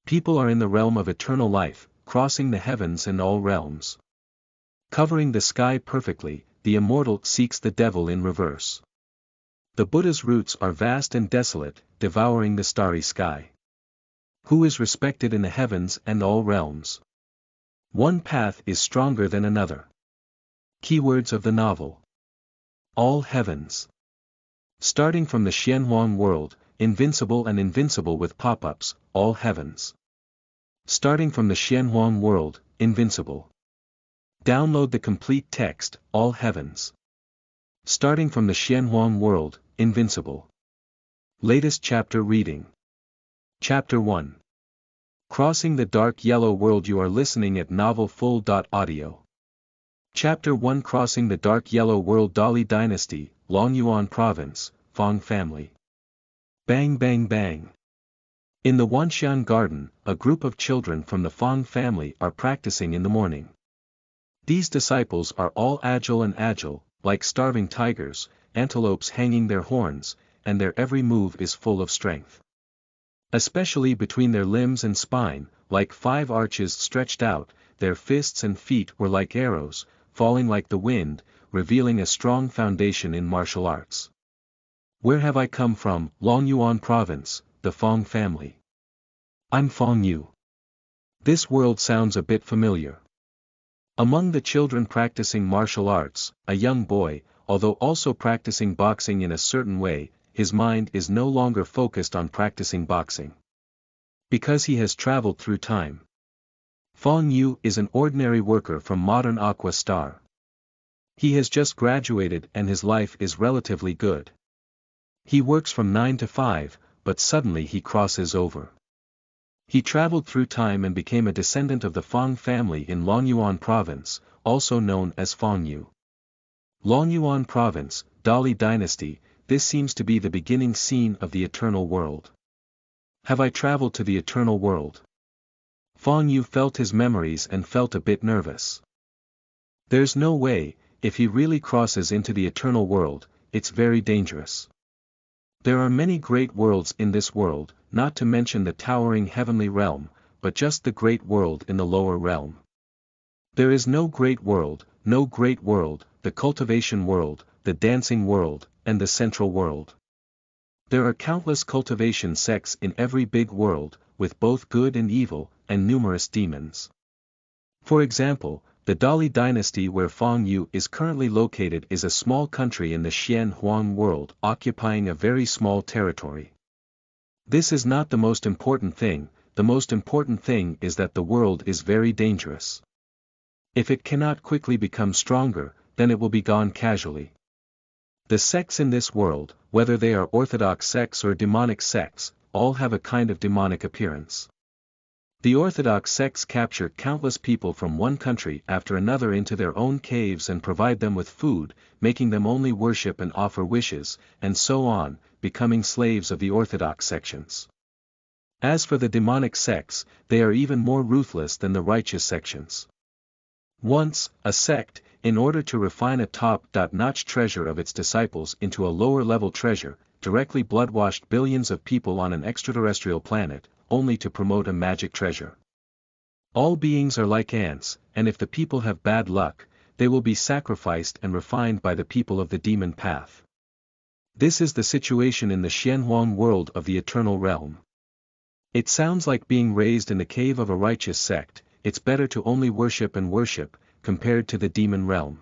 People are in the realm of eternal life, crossing the heavens and all realms. Covering the sky perfectly, the immortal seeks the devil in reverse. The Buddha's roots are vast and desolate, devouring the starry sky. Who is respected in the heavens and all realms? One path is stronger than another. Keywords of the novel. All heavens. Starting from the Xuan Huang world, invincible and invincible with pop-ups, all heavens. Starting from the Xuan Huang world, invincible. Download the complete text, all heavens. Starting from the Xuan Huang world, invincible. Latest chapter reading. Chapter 1. Crossing the dark yellow world. You are listening at novelfull.audio. Chapter 1. Crossing the dark yellow world. Dali Dynasty, Longyuan Province, Fang family. Bang bang bang. In the Wanxian garden, a group of children from the Fang family are practicing in the morning. These disciples are all agile and agile, like starving tigers, antelopes hanging their horns, and their every move is full of strength. Especially between their limbs and spine, like 5 arches stretched out, their fists and feet were like arrows, falling like the wind, revealing a strong foundation in martial arts. Where have I come from? Longyuan Province, the Fang family. I'm Fang Yu. This world sounds a bit familiar. Among the children practicing martial arts, a young boy, although also practicing boxing in a certain way, his mind is no longer focused on practicing boxing. Because he has traveled through time. Fang Yu is an ordinary worker from modern Aqua Star. He has just graduated and his life is relatively good. He works from 9 to 5, but suddenly he crosses over. He traveled through time and became a descendant of the Fang family in Longyuan Province, also known as Fang Yu. Longyuan Province, Dali Dynasty, this seems to be the beginning scene of the eternal world. Have I traveled to the eternal world? Fang Yu felt his memories and felt a bit nervous. There's no way, if he really crosses into the eternal world, it's very dangerous. There are many great worlds in this world, not to mention the towering heavenly realm, but just the great world in the lower realm. There is no great world, the cultivation world, the dancing world, and the central world. There are countless cultivation sects in every big world, with both good and evil, and numerous demons. For example, the Dali dynasty where Fang Yu is currently located is a small country in the Xuan Huang world, occupying a very small territory. This is not the most important thing, the most important thing is that the world is very dangerous. If it cannot quickly become stronger, then it will be gone casually. The sects in this world, whether they are orthodox sects or demonic sects, all have a kind of demonic appearance. The orthodox sects capture countless people from one country after another into their own caves and provide them with food, making them only worship and offer wishes, and so on, becoming slaves of the orthodox sections. As for the demonic sects, they are even more ruthless than the righteous sections. Once, a sect, in order to refine a top-notch treasure of its disciples into a lower-level treasure, directly blood-washed billions of people on an extraterrestrial planet, only to promote a magic treasure. All beings are like ants, and if the people have bad luck, they will be sacrificed and refined by the people of the demon path. This is the situation in the Xuan Huang world of the eternal realm. It sounds like being raised in the cave of a righteous sect, it's better to only worship and worship, compared to the demon realm.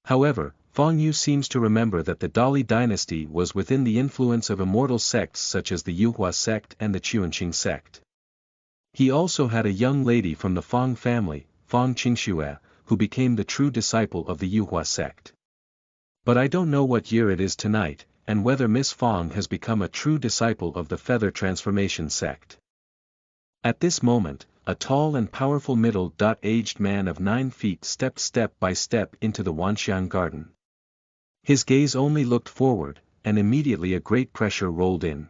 However, Fang Yu seems to remember that the Dali dynasty was within the influence of immortal sects such as the Yuhua sect and the Quanqing sect. He also had a young lady from the Fang family, Fang Qingwei, who became the true disciple of the Yuhua sect. But I don't know what year it is tonight, and whether Miss Fang has become a true disciple of the Feather Transformation sect. At this moment, a tall and powerful middle-aged man of 9 feet stepped step by step into the Wanxian garden. His gaze only looked forward, and immediately a great pressure rolled in.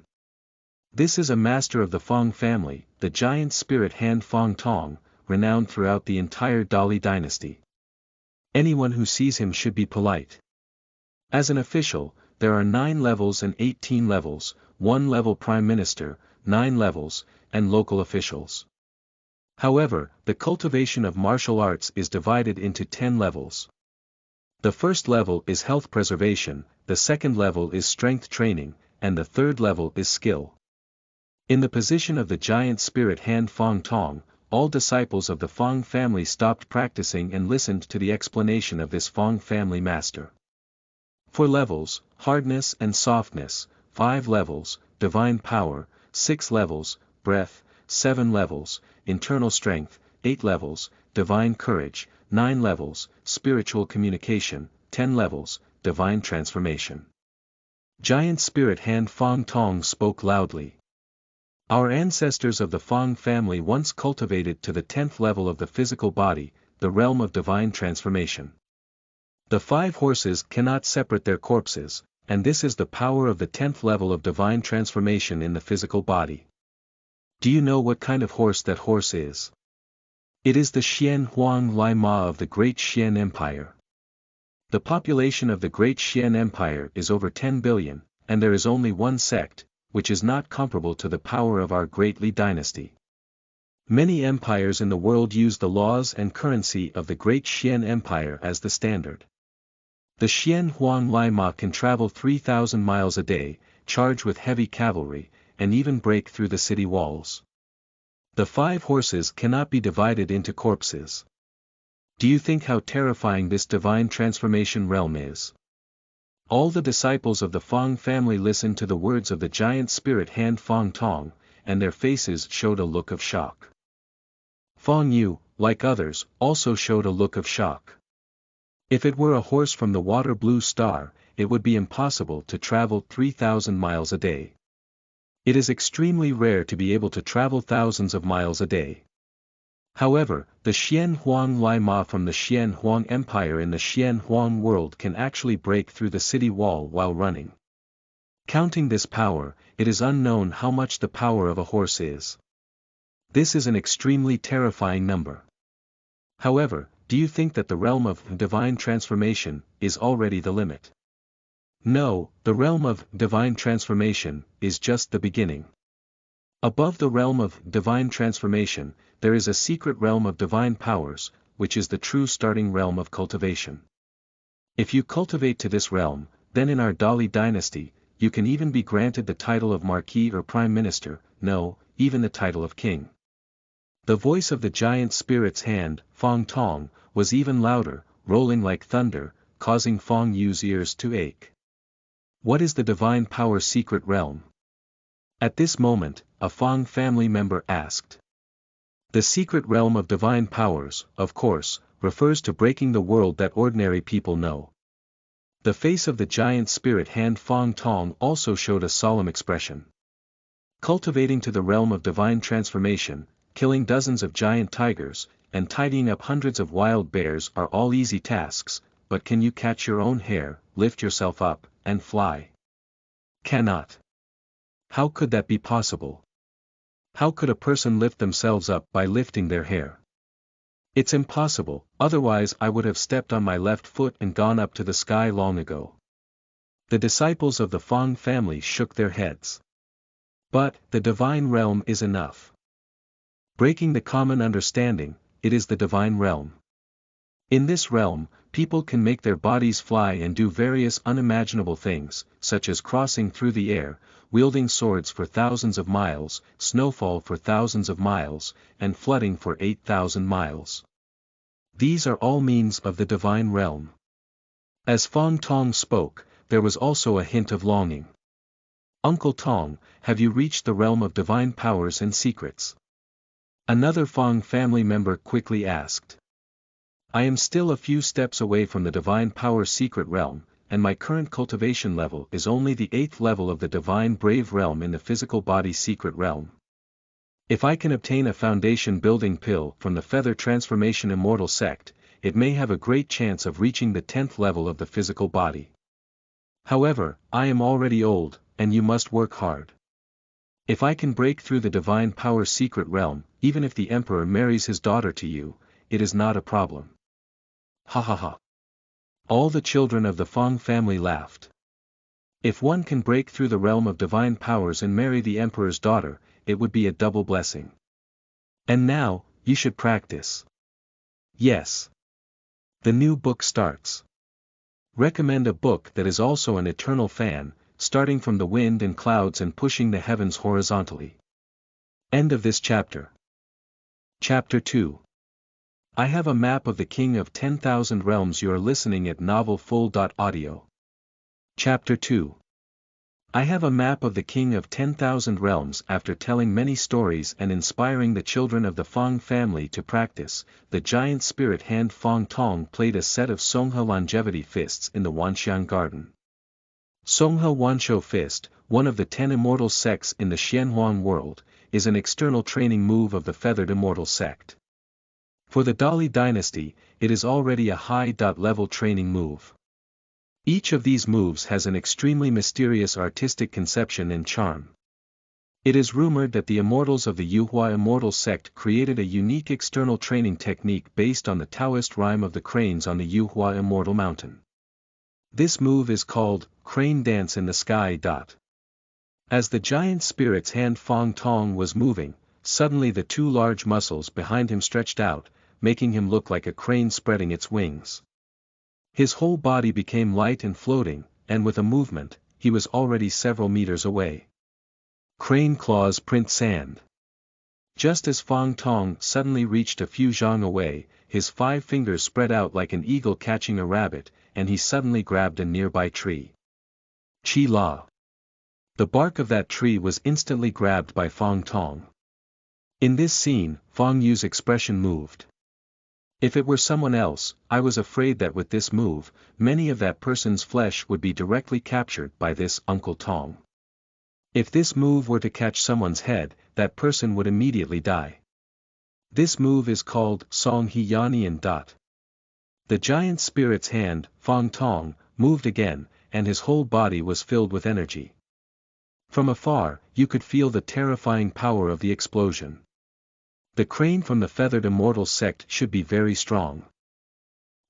This is a master of the Fang family, the giant spirit hand Fang Tong, renowned throughout the entire Dali dynasty. Anyone who sees him should be polite. As an official, there are 9 levels and 18 levels, 1 level prime minister, 9 levels, and local officials. However, the cultivation of martial arts is divided into 10 levels. The first level is health preservation, the second level is strength training, and the third level is skill. In the position of the giant spirit hand Fang Tong, all disciples of the Fang family stopped practicing and listened to the explanation of this Fang family master. 4 levels, hardness and softness, 5 levels, divine power, 6 levels, breath, 7 levels, internal strength, 8 levels, divine courage, 9 levels, spiritual communication, 10 levels, divine transformation. Giant spirit hand Fang Tong spoke loudly. Our ancestors of the Fang family once cultivated to the 10th level of the physical body, the realm of divine transformation. The 5 horses cannot separate their corpses, and this is the power of the 10th level of divine transformation in the physical body. Do you know what kind of horse that horse is? It is the Xuan Huang Lai Ma of the Great Xian Empire. The population of the Great Xian Empire is over 10 billion, and there is only one sect, which is not comparable to the power of our Great Li dynasty. Many empires in the world use the laws and currency of the Great Xian Empire as the standard. The Xuan Huang Lai Ma can travel 3,000 miles a day, charge with heavy cavalry, and even break through the city walls. The 5 horses cannot be divided into corpses. Do you think how terrifying this divine transformation realm is? All the disciples of the Fang family listened to the words of the giant spirit hand Fang Tong, and their faces showed a look of shock. Fang Yu, like others, also showed a look of shock. If it were a horse from the water blue star, it would be impossible to travel 3,000 miles a day. It is extremely rare to be able to travel thousands of miles a day. However, the Xuan Huang Lai Ma from the Xuan Huang Empire in the Xuan Huang world can actually break through the city wall while running. Counting this power, it is unknown how much the power of a horse is. This is an extremely terrifying number. However, do you think that the realm of divine transformation is already the limit? No, the realm of divine transformation is just the beginning. Above the realm of divine transformation, there is a secret realm of divine powers, which is the true starting realm of cultivation. If you cultivate to this realm, then in our Dali dynasty, you can even be granted the title of Marquis or Prime Minister, no, even the title of King. The voice of the giant spirit's hand, Fang Tong, was even louder, rolling like thunder, causing Fang Yu's ears to ache. What is the divine power secret realm? At this moment, a Fang family member asked. The secret realm of divine powers, of course, refers to breaking the world that ordinary people know. The face of the giant spirit hand Fang Tong also showed a solemn expression. Cultivating to the realm of divine transformation, killing dozens of giant tigers, and tidying up hundreds of wild bears are all easy tasks, but can you catch your own hair, lift yourself up, and fly? Cannot. How could that be possible? How could a person lift themselves up by lifting their hair? It's impossible, otherwise I would have stepped on my left foot and gone up to the sky long ago. The disciples of the Fang family shook their heads. But, the divine realm is enough. Breaking the common understanding, it is the divine realm. In this realm, people can make their bodies fly and do various unimaginable things, such as crossing through the air, wielding swords for thousands of miles, snowfall for thousands of miles, and flooding for 8,000 miles. These are all means of the divine realm. As Fang Tong spoke, there was also a hint of longing. Uncle Tong, have you reached the realm of divine powers and secrets? Another Fang family member quickly asked. I am still a few steps away from the divine power secret realm, and my current cultivation level is only the 8th level of the divine brave realm in the physical body secret realm. If I can obtain a foundation building pill from the feather transformation immortal sect, it may have a great chance of reaching the 10th level of the physical body. However, I am already old, and you must work hard. If I can break through the divine power secret realm, even if the emperor marries his daughter to you, it is not a problem. Ha ha ha. All the children of the Fang family laughed. If one can break through the realm of divine powers and marry the emperor's daughter, it would be a double blessing. And now, you should practice. Yes. The new book starts. Recommend a book that is also an eternal fan, starting from the wind and clouds and pushing the heavens horizontally. End of this chapter. Chapter 2. I have a map of the King of 10,000 Realms. You are listening at Novel Full. Audio. Chapter 2. I have a map of the King of 10,000 Realms. After telling many stories and inspiring the children of the Fang family to practice, the giant spirit hand Fang Tong played a set of Songhe longevity fists in the Wanxiang garden. Songhe Wanshou fist, one of the 10 immortal sects in the Xuan world, is an external training move of the feathered immortal sect. For the Dali dynasty, it is already a high-level training move. Each of these moves has an extremely mysterious artistic conception and charm. It is rumored that the immortals of the Yuhua immortal sect created a unique external training technique based on the Taoist rhyme of the cranes on the Yuhua immortal mountain. This move is called crane dance in the sky. As the giant spirit's hand Fang Tong was moving, suddenly the two large muscles behind him stretched out, making him look like a crane spreading its wings. His whole body became light and floating, and with a movement, he was already several meters away. Crane claws print sand. Just as Fang Tong suddenly reached a few zhang away, his 5 fingers spread out like an eagle catching a rabbit, and he suddenly grabbed a nearby tree. Chi La. The bark of that tree was instantly grabbed by Fang Tong. In this scene, Fang Yu's expression moved. If it were someone else, I was afraid that with this move, many of that person's flesh would be directly captured by this Uncle Tong. If this move were to catch someone's head, that person would immediately die. This move is called Song He Yanian. The giant spirit's hand, Fang Tong, moved again, and his whole body was filled with energy. From afar, you could feel the terrifying power of the explosion. The crane from the feathered immortal sect should be very strong.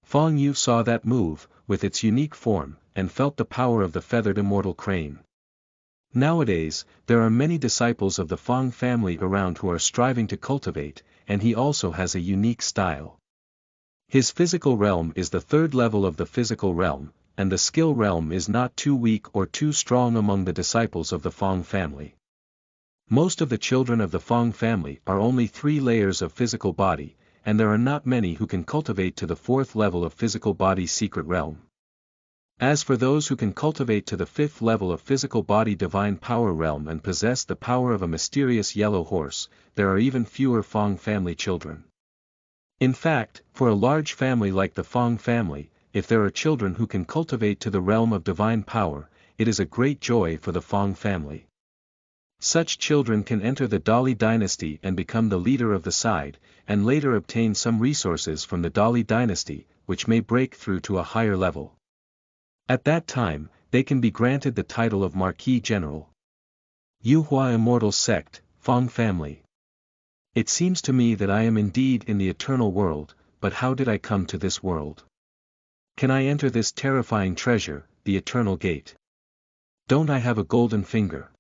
Fang Yu saw that move, with its unique form, and felt the power of the feathered immortal crane. Nowadays, there are many disciples of the Fang family around who are striving to cultivate, and he also has a unique style. His physical realm is the 3rd level of the physical realm, and the skill realm is not too weak or too strong among the disciples of the Fang family. Most of the children of the Fang family are only 3 layers of physical body, and there are not many who can cultivate to the 4th level of physical body's secret realm. As for those who can cultivate to the 5th level of physical body divine power realm and possess the power of a mysterious yellow horse, there are even fewer Fang family children. In fact, for a large family like the Fang family, if there are children who can cultivate to the realm of divine power, it is a great joy for the Fang family. Such children can enter the Dali dynasty and become the leader of the side, and later obtain some resources from the Dali dynasty, which may break through to a higher level. At that time, they can be granted the title of Marquis General. Yuhua Immortal Sect, Fang Family. It seems to me that I am indeed in the eternal world, but how did I come to this world? Can I enter this terrifying treasure, the eternal gate? Don't I have a golden finger?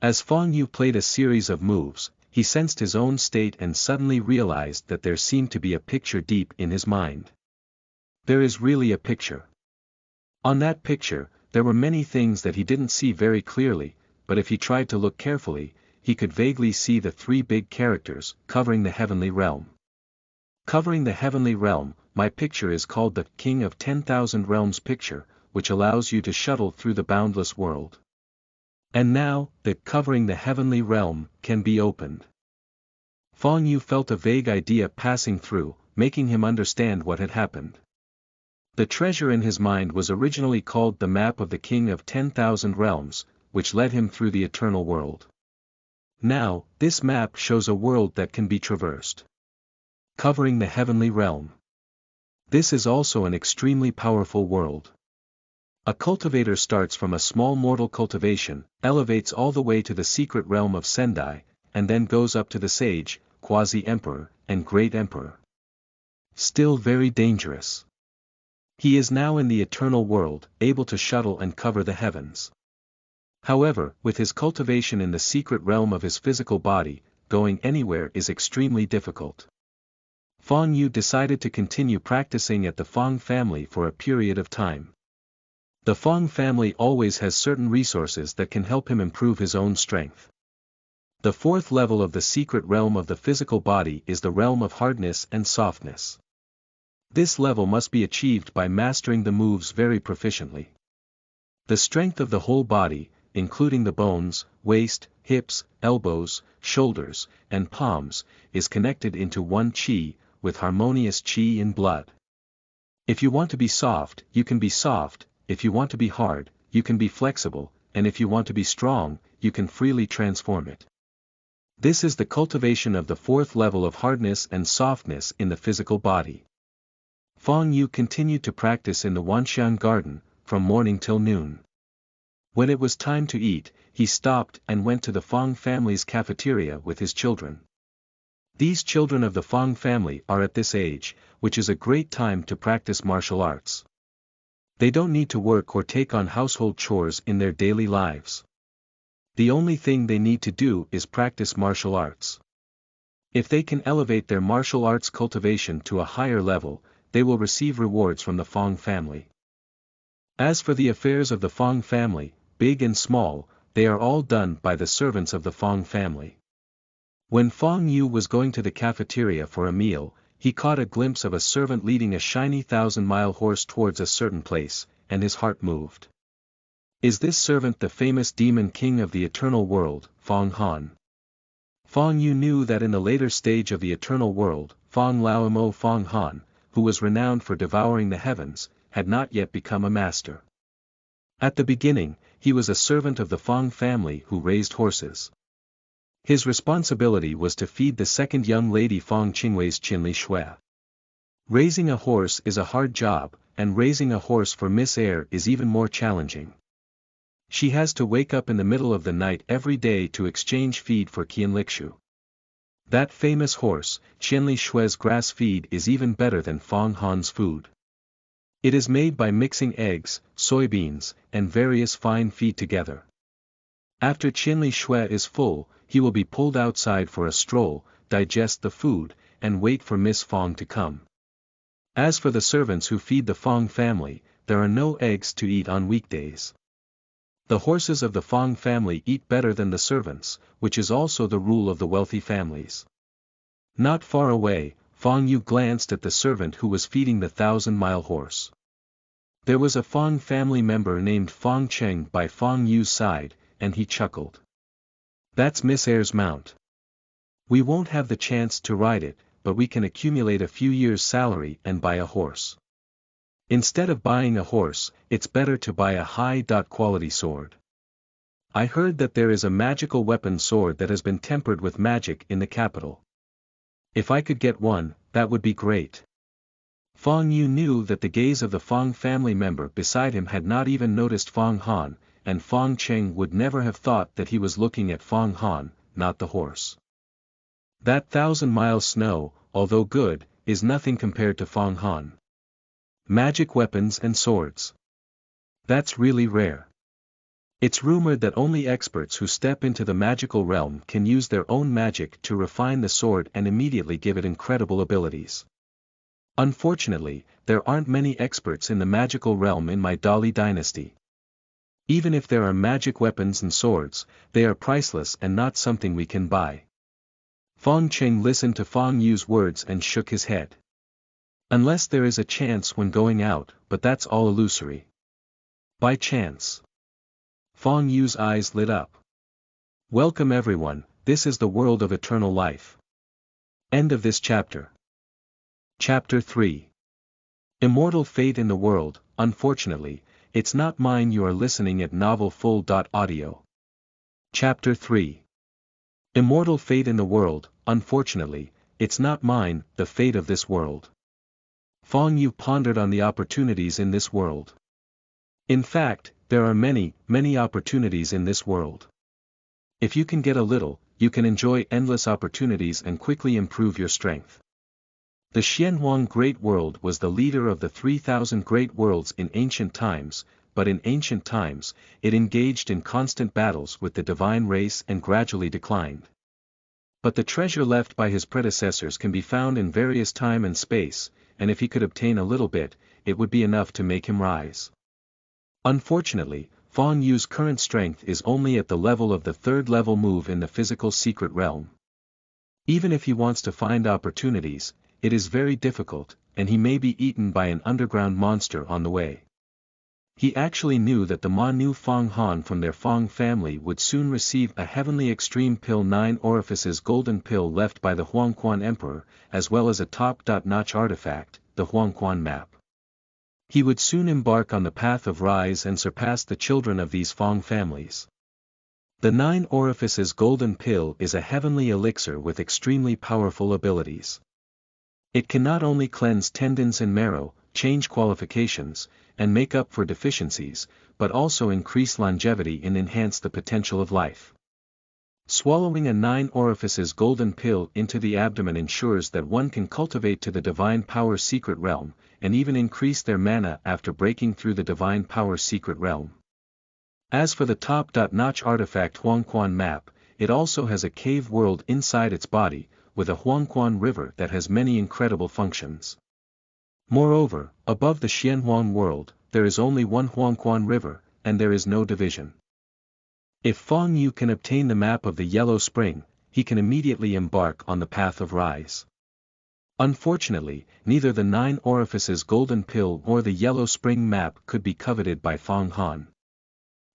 As Fang Yu played a series of moves, he sensed his own state and suddenly realized that there seemed to be a picture deep in his mind. There is really a picture. On that picture, there were many things that he didn't see very clearly, but if he tried to look carefully, he could vaguely see the 3 big characters, covering the heavenly realm. Covering the heavenly realm, my picture is called the King of 10,000 Realms picture, which allows you to shuttle through the boundless world. And now, that covering the heavenly realm can be opened. Fang Yu felt a vague idea passing through, making him understand what had happened. The treasure in his mind was originally called the Map of the King of 10,000 Realms, which led him through the eternal world. Now, this map shows a world that can be traversed. Covering the heavenly realm. This is also an extremely powerful world. A cultivator starts from a small mortal cultivation, elevates all the way to the secret realm of Sendai, and then goes up to the sage, quasi-emperor, and great emperor. Still very dangerous. He is now in the eternal world, able to shuttle and cover the heavens. However, with his cultivation in the secret realm of his physical body, going anywhere is extremely difficult. Fang Yu decided to continue practicing at the Fang family for a period of time. The Fang family always has certain resources that can help him improve his own strength. The fourth level of the secret realm of the physical body is the realm of hardness and softness. This level must be achieved by mastering the moves very proficiently. The strength of the whole body, including the bones, waist, hips, elbows, shoulders, and palms, is connected into one qi, with harmonious qi in blood. If you want to be soft, you can be soft, if you want to be hard, you can be flexible, and if you want to be strong, you can freely transform it. This is the cultivation of the fourth level of hardness and softness in the physical body. Fang Yu continued to practice in the Wanxian garden, from morning till noon. When it was time to eat, he stopped and went to the Fang family's cafeteria with his children. These children of the Fang family are at this age, which is a great time to practice martial arts. They don't need to work or take on household chores in their daily lives. The only thing they need to do is practice martial arts. If they can elevate their martial arts cultivation to a higher level, they will receive rewards from the Fang family. As for the affairs of the Fang family, big and small, they are all done by the servants of the Fang family. When Fang Yu was going to the cafeteria for a meal, he caught a glimpse of a servant leading a shiny 1,000-mile horse towards a certain place, and his heart moved. Is this servant the famous demon king of the eternal world, Fang Han? Fang Yu knew that in the later stage of the eternal world, Fang Laomo Fang Han, who was renowned for devouring the heavens, had not yet become a master. At the beginning, he was a servant of the Fang family who raised horses. His responsibility was to feed the second young lady Fang Qingwei's Qinli Shui. Raising a horse is a hard job, and raising a horse for Miss Air is even more challenging. She has to wake up in the middle of the night every day to exchange feed for Qianlikshu. That famous horse, Qianli Shui's grass feed is even better than Fang Han's food. It is made by mixing eggs, soybeans, and various fine feed together. After Qianli Shui is full, he will be pulled outside for a stroll, digest the food, and wait for Miss Fang to come. As for the servants who feed the Fang family, there are no eggs to eat on weekdays. The horses of the Fang family eat better than the servants, which is also the rule of the wealthy families. Not far away, Fang Yu glanced at the servant who was feeding the 1,000-mile horse. There was a Fang family member named Fang Cheng by Fang Yu's side, and he chuckled. That's Miss Air's mount. We won't have the chance to ride it, but we can accumulate a few years' salary and buy a horse. Instead of buying a horse, it's better to buy a high-quality sword. I heard that there is a magical weapon sword that has been tempered with magic in the capital. If I could get one, that would be great. Fang Yu knew that the gaze of the Fang family member beside him had not even noticed Fang Han, and Fang Cheng would never have thought that he was looking at Fang Han, not the horse. That 1,000-mile snow, although good, is nothing compared to Fang Han. Magic weapons and swords. That's really rare. It's rumored that only experts who step into the magical realm can use their own magic to refine the sword and immediately give it incredible abilities. Unfortunately, there aren't many experts in the magical realm in my Dali dynasty. Even if there are magic weapons and swords, they are priceless and not something we can buy. Fang Cheng listened to Fang Yu's words and shook his head. Unless there is a chance when going out, but that's all illusory. By chance. Fang Yu's eyes lit up. Welcome everyone, this is the world of eternal life. End of this chapter. Chapter 3. Immortal fate in the world. Unfortunately, it's not mine. You are listening at novelfull.audio. Chapter 3. Immortal fate in the world. Unfortunately, it's not mine, the fate of this world. Fang Yu pondered on the opportunities in this world. In fact, there are many, many opportunities in this world. If you can get a little, you can enjoy endless opportunities and quickly improve your strength. The Xuan Huang Great World was the leader of the 3,000 great worlds in ancient times, but in ancient times, it engaged in constant battles with the divine race and gradually declined. But the treasure left by his predecessors can be found in various time and space, and if he could obtain a little bit, it would be enough to make him rise. Unfortunately, Fang Yu's current strength is only at the level of the third level move in the physical secret realm. Even if he wants to find opportunities, it is very difficult, and he may be eaten by an underground monster on the way. He actually knew that the Ma-Nu Fang Han from their Fang family would soon receive a heavenly extreme pill 9 orifices golden pill left by the Huangquan Emperor, as well as a top-notch artifact, the Huangquan map. He would soon embark on the path of rise and surpass the children of these Fang families. The 9 orifices golden pill is a heavenly elixir with extremely powerful abilities. It can not only cleanse tendons and marrow, change qualifications, and make up for deficiencies, but also increase longevity and enhance the potential of life. Swallowing a 9 orifices golden pill into the abdomen ensures that one can cultivate to the divine power secret realm, and even increase their mana after breaking through the divine power secret realm. As for the top-notch artifact Huangquan map, it also has a cave world inside its body, with a Huangquan river that has many incredible functions. Moreover, above the Xuan world, there is only one Huangquan river, and there is no division. If Fang Yu can obtain the map of the Yellow Spring, he can immediately embark on the path of rise. Unfortunately, neither the 9 orifices golden pill nor the Yellow Spring map could be coveted by Fang Han.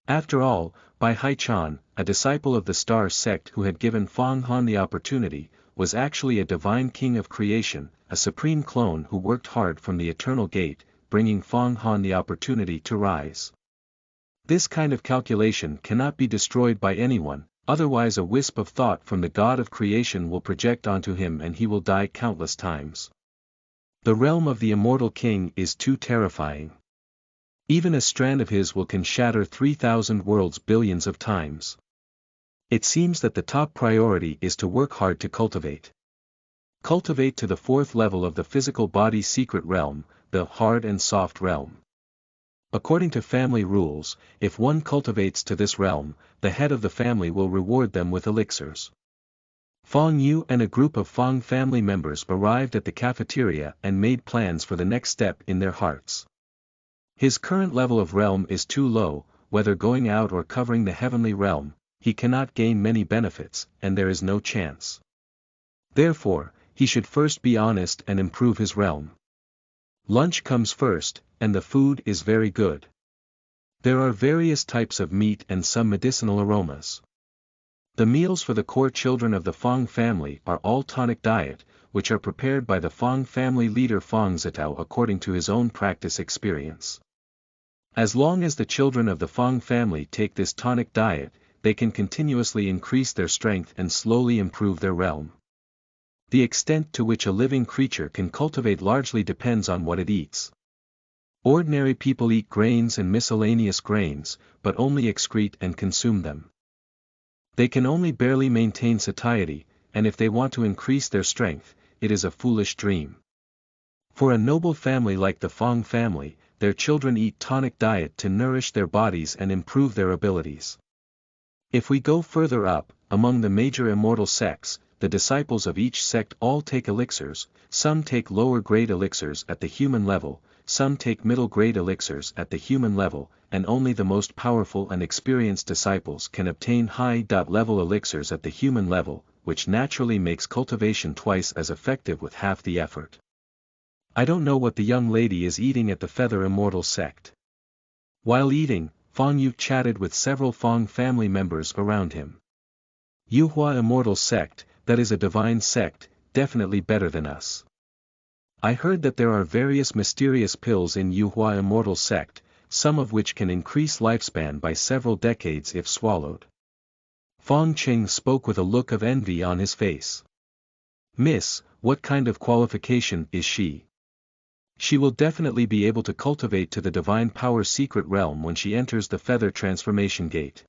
After all, Baihai, a disciple of the Star sect who had given Fang Han the opportunity, was actually a divine king of creation, a supreme clone who worked hard from the eternal gate, bringing Fang Han the opportunity to rise. This kind of calculation cannot be destroyed by anyone, otherwise a wisp of thought from the god of creation will project onto him and he will die countless times. The realm of the immortal king is too terrifying. Even a strand of his will can shatter 3,000 worlds billions of times. It seems that the top priority is to work hard to cultivate. Cultivate to the 4th level of the physical body secret realm, the hard and soft realm. According to family rules, if one cultivates to this realm, the head of the family will reward them with elixirs. Fang Yu and a group of Fang family members arrived at the cafeteria and made plans for the next step in their hearts. His current level of realm is too low, whether going out or covering the heavenly realm, he cannot gain many benefits, and there is no chance. Therefore, he should first be honest and improve his realm. Lunch comes first, and the food is very good. There are various types of meat and some medicinal aromas. The meals for the core children of the Fang family are all tonic diet, which are prepared by the Fang family leader Fang Zitao according to his own practice experience. As long as the children of the Fang family take this tonic diet, they can continuously increase their strength and slowly improve their realm. The extent to which a living creature can cultivate largely depends on what it eats. Ordinary people eat grains and miscellaneous grains, but only excrete and consume them. They can only barely maintain satiety, and if they want to increase their strength, it is a foolish dream. For a noble family like the Fang family, their children eat tonic diet to nourish their bodies and improve their abilities. If we go further up, among the major immortal sects, the disciples of each sect all take elixirs, some take lower-grade elixirs at the human level, some take middle-grade elixirs at the human level, and only the most powerful and experienced disciples can obtain high-level elixirs at the human level, which naturally makes cultivation twice as effective with half the effort. I don't know what the young lady is eating at the Feather Immortal sect. While eating, Fang Yu chatted with several Fang family members around him. Yuhua Immortal sect, that is a divine sect, definitely better than us. I heard that there are various mysterious pills in Yuhua Immortal sect, some of which can increase lifespan by several decades if swallowed. Fang Qing spoke with a look of envy on his face. Miss, what kind of qualification is she? She will definitely be able to cultivate to the divine power secret realm when she enters the feather transformation gate.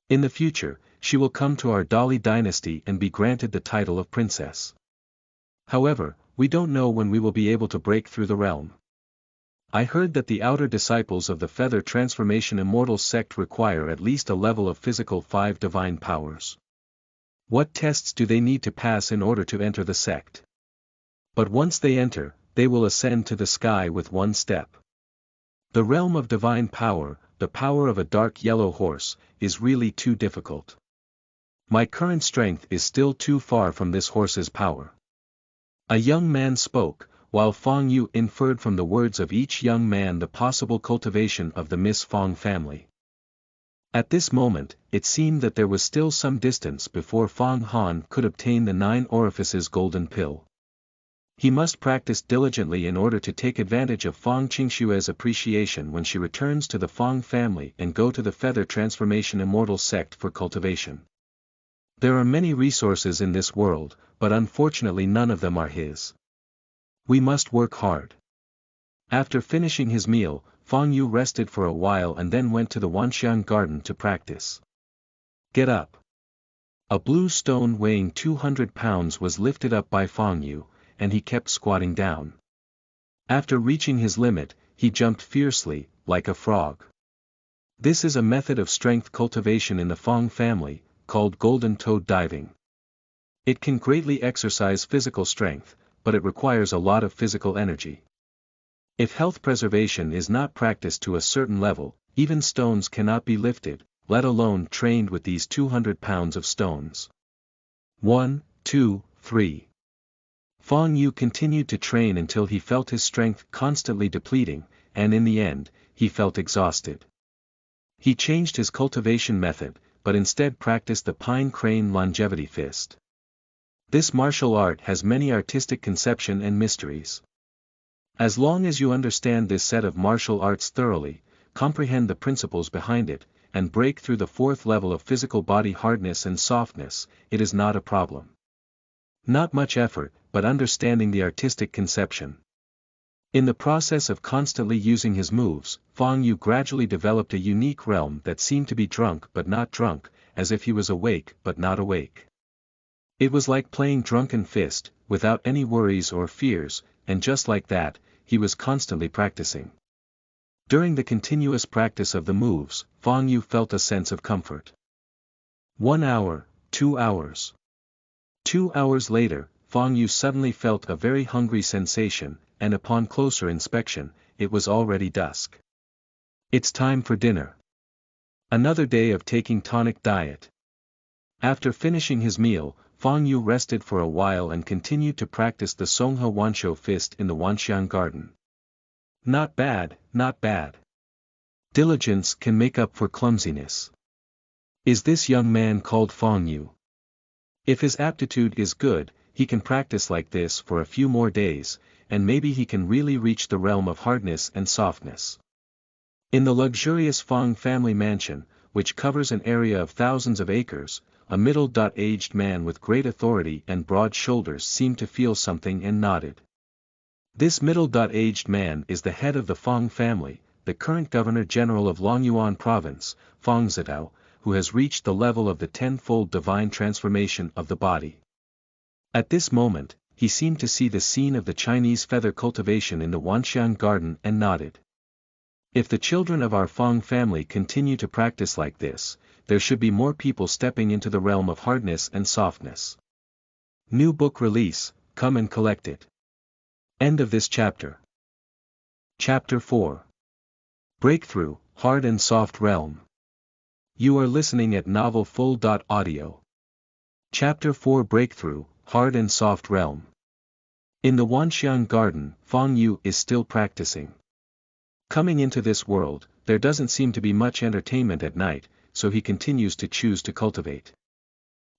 In the future, she will come to our Dali dynasty and be granted the title of princess. However, we don't know when we will be able to break through the realm. I heard that the outer disciples of the Feather Transformation Immortal sect require at least a level of physical 5 divine powers. What tests do they need to pass in order to enter the sect? But once they enter, they will ascend to the sky with one step. The realm of divine power, the power of a dark yellow horse, is really too difficult. My current strength is still too far from this horse's power. A young man spoke, while Fang Yu inferred from the words of each young man the possible cultivation of the Miss Fang family. At this moment, it seemed that there was still some distance before Fang Han could obtain the 9 orifices golden pill. He must practice diligently in order to take advantage of Fang Qingshue's appreciation when she returns to the Fang family and go to the Feather Transformation Immortal sect for cultivation. There are many resources in this world, but unfortunately none of them are his. We must work hard. After finishing his meal, Fang Yu rested for a while and then went to the Wanxiang garden to practice. Get up. A blue stone weighing 200 pounds was lifted up by Fang Yu, and he kept squatting down. After reaching his limit, he jumped fiercely, like a frog. This is a method of strength cultivation in the Fang family, called golden toad diving. It can greatly exercise physical strength, but it requires a lot of physical energy. If health preservation is not practiced to a certain level, even stones cannot be lifted, let alone trained with these 200 pounds of stones. 1, 2, 3. Fang Yu continued to train until he felt his strength constantly depleting, and in the end, he felt exhausted. He changed his cultivation method, but instead practiced the pine crane longevity fist. This martial art has many artistic conception and mysteries. As long as you understand this set of martial arts thoroughly, comprehend the principles behind it, and break through the 4th level of physical body hardness and softness, it is not a problem. Not much effort, but understanding the artistic conception. In the process of constantly using his moves, Fang Yu gradually developed a unique realm that seemed to be drunk but not drunk, as if he was awake but not awake. It was like playing drunken fist, without any worries or fears, and just like that, he was constantly practicing. During the continuous practice of the moves, Fang Yu felt a sense of comfort. 1 hour, 2 hours. 2 hours later, Fang Yu suddenly felt a very hungry sensation, and upon closer inspection, it was already dusk. It's time for dinner. Another day of taking tonic diet. After finishing his meal, Fang Yu rested for a while and continued to practice the Songhe Wanshou fist in the Wanxiang garden. Not bad, not bad. Diligence can make up for clumsiness. Is this young man called Fang Yu? If his aptitude is good, he can practice like this for a few more days, and maybe he can really reach the realm of hardness and softness. In the luxurious Fang family mansion, which covers an area of thousands of acres, a middle-aged man with great authority and broad shoulders seemed to feel something and nodded. This middle-aged man is the head of the Fang family, the current Governor-General of Longyuan Province, Fang Zitao, who has reached the level of the 10-fold divine transformation of the body. At this moment, he seemed to see the scene of the Chinese feather cultivation in the Wanxiang garden and nodded. If the children of our Fang family continue to practice like this, there should be more people stepping into the realm of hardness and softness. New book release, come and collect it. End of this chapter. Chapter 4. Breakthrough, Hard and Soft Realm. You are listening at novelfull.audio. Chapter 4 Breakthrough, Hard and Soft Realm. In the Wanxiang garden, Fang Yu is still practicing. Coming into this world, there doesn't seem to be much entertainment at night, so he continues to choose to cultivate.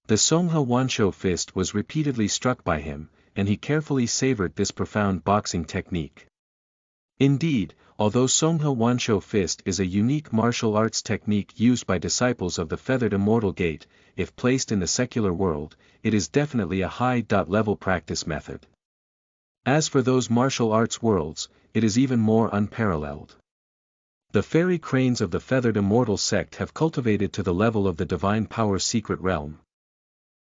The Songhe Wanshou fist was repeatedly struck by him, and he carefully savored this profound boxing technique. Indeed, although Songhe Wanshou fist is a unique martial arts technique used by disciples of the feathered immortal gate, if placed in the secular world, it is definitely a high-level practice method. As for those martial arts worlds, it is even more unparalleled. The fairy cranes of the feathered immortal sect have cultivated to the level of the divine power secret realm.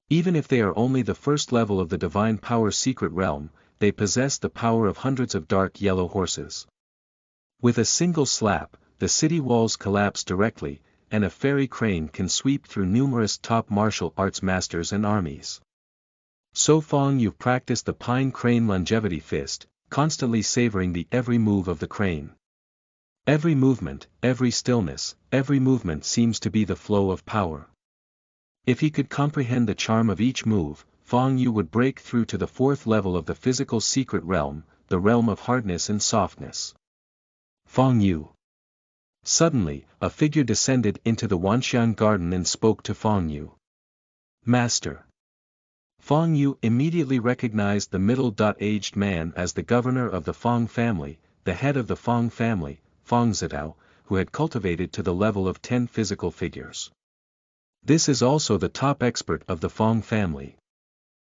Even if they are only the first level of the divine power secret realm, they possess the power of hundreds of dark yellow horses. With a single slap, the city walls collapse directly, and a fairy crane can sweep through numerous top martial arts masters and armies. So Fang, you've practiced the pine crane longevity fist, constantly savoring the every move of the crane. Every movement, every stillness, every movement seems to be the flow of power. If he could comprehend the charm of each move, Fang Yu would break through to the fourth level of the physical secret realm, the realm of hardness and softness. Fang Yu. Suddenly, a figure descended into the Wanxian garden and spoke to Fang Yu. Master. Fang Yu immediately recognized the middle-aged man as the governor of the Fang family, the head of the Fang family, Fang Zitao, who had cultivated to the level of 10 physical figures. This is also the top expert of the Fang family.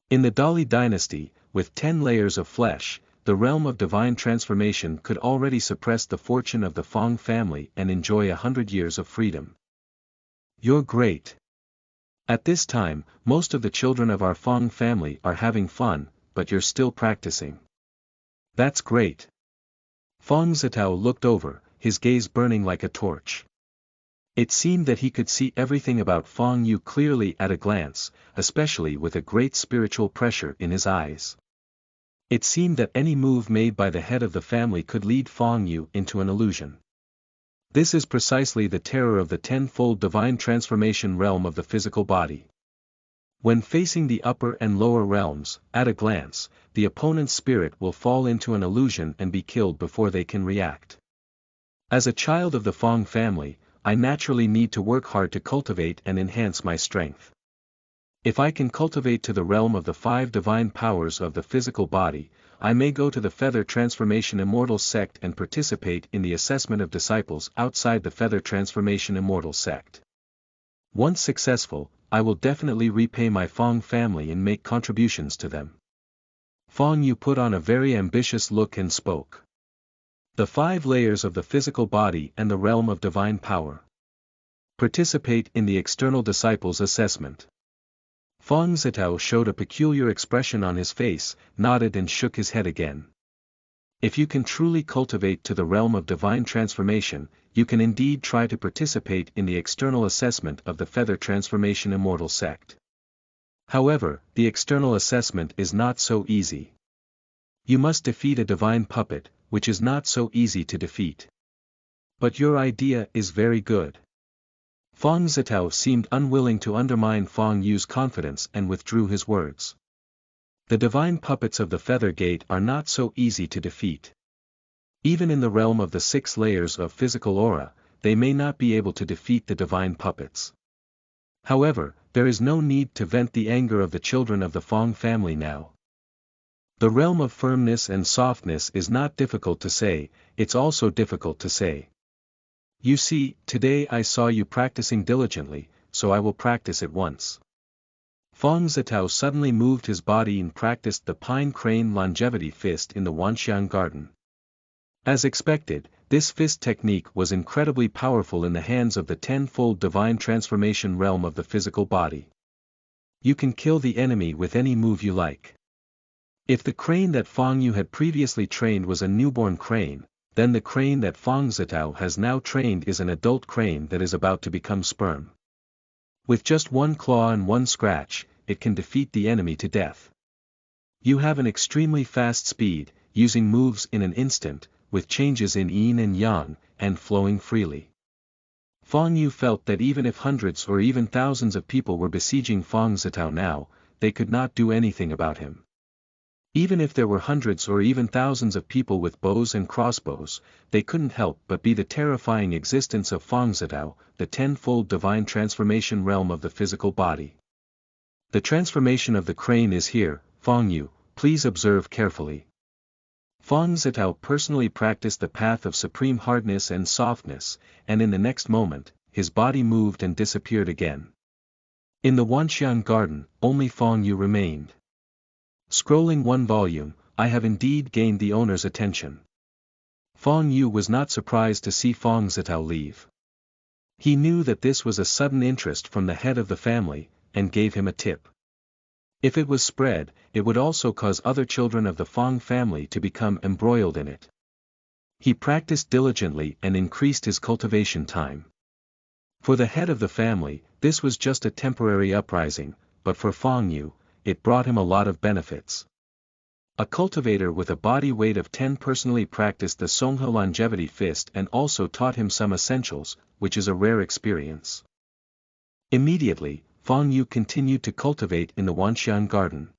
In the Dali dynasty, with 10 layers of flesh, the realm of divine transformation could already suppress the fortune of the Fang family and enjoy 100 years of freedom. You're great. At this time, most of the children of our Fang family are having fun, but you're still practicing. That's great. Fang Zitao looked over, his gaze burning like a torch. It seemed that he could see everything about Fang Yu clearly at a glance, especially with a great spiritual pressure in his eyes. It seemed that any move made by the head of the family could lead Fang Yu into an illusion. This is precisely the terror of the tenfold divine transformation realm of the physical body. When facing the upper and lower realms, at a glance, the opponent's spirit will fall into an illusion and be killed before they can react. As a child of the Fang family, I naturally need to work hard to cultivate and enhance my strength. If I can cultivate to the realm of the 5 divine powers of the physical body, I may go to the Feather Transformation Immortal sect and participate in the assessment of disciples outside the Feather Transformation Immortal sect. Once successful, I will definitely repay my Fang family and make contributions to them. Fang Yu put on a very ambitious look and spoke. The 5 layers of the physical body and the realm of divine power. Participate in the external disciples assessment. Fang Zitao showed a peculiar expression on his face, nodded and shook his head again. If you can truly cultivate to the realm of divine transformation, you can indeed try to participate in the external assessment of the Feather Transformation Immortal sect. However, the external assessment is not so easy. You must defeat a divine puppet, which is not so easy to defeat. But your idea is very good. Fang Zitao seemed unwilling to undermine Fang Yu's confidence and withdrew his words. The divine puppets of the Feather Gate are not so easy to defeat. Even in the realm of the 6 layers of physical aura, they may not be able to defeat the divine puppets. However, there is no need to vent the anger of the children of the Fang family now. The realm of firmness and softness is not difficult to say, it's also difficult to say. You see, today I saw you practicing diligently, so I will practice it once. Fang Zitao suddenly moved his body and practiced the pine crane longevity fist in the Wanxian garden. As expected, this fist technique was incredibly powerful in the hands of the tenfold divine transformation realm of the physical body. You can kill the enemy with any move you like. If the crane that Fang Yu had previously trained was a newborn crane, then the crane that Fang Zitao has now trained is an adult crane that is about to become sperm. With just 1 claw and 1 scratch, it can defeat the enemy to death. You have an extremely fast speed, using moves in an instant, with changes in yin and yang, and flowing freely. Fang Yu felt that even if hundreds or even thousands of people were besieging Fang Zitao now, they could not do anything about him. Even if there were hundreds or even thousands of people with bows and crossbows, they couldn't help but be the terrifying existence of Fang Zitao, the tenfold divine transformation realm of the physical body. The transformation of the crane is here, Fang Yu, please observe carefully. Fang Zitao personally practiced the path of supreme hardness and softness, and in the next moment, his body moved and disappeared again. In the Wanxian garden, only Fang Yu remained. Scrolling 1 volume, I have indeed gained the owner's attention. Fang Yu was not surprised to see Fang Zitao leave. He knew that this was a sudden interest from the head of the family, and gave him a tip. If it was spread, it would also cause other children of the Fang family to become embroiled in it. He practiced diligently and increased his cultivation time. For the head of the family, this was just a temporary uprising, but for Fang Yu, it brought him a lot of benefits. A cultivator with a body weight of 10 personally practiced the Songhe longevity fist and also taught him some essentials, which is a rare experience. Immediately, Fang Yu continued to cultivate in the Wanxian garden.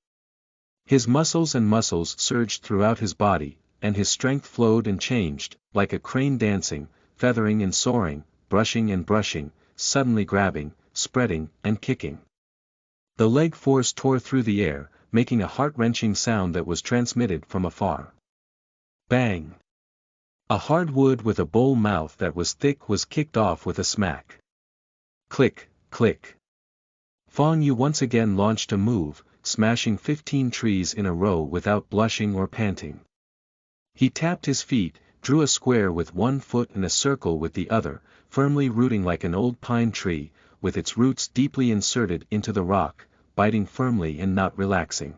His muscles surged throughout his body, and his strength flowed and changed, like a crane dancing, feathering and soaring, brushing and brushing, suddenly grabbing, spreading, and kicking. The leg force tore through the air, making a heart-wrenching sound that was transmitted from afar. Bang! A hard wood with a bowl mouth that was thick was kicked off with a smack. Click, click. Fang Yu once again launched a move, smashing 15 trees in a row without blushing or panting. He tapped his feet, drew a square with one foot and a circle with the other, firmly rooting like an old pine tree, with its roots deeply inserted into the rock, biting firmly and not relaxing.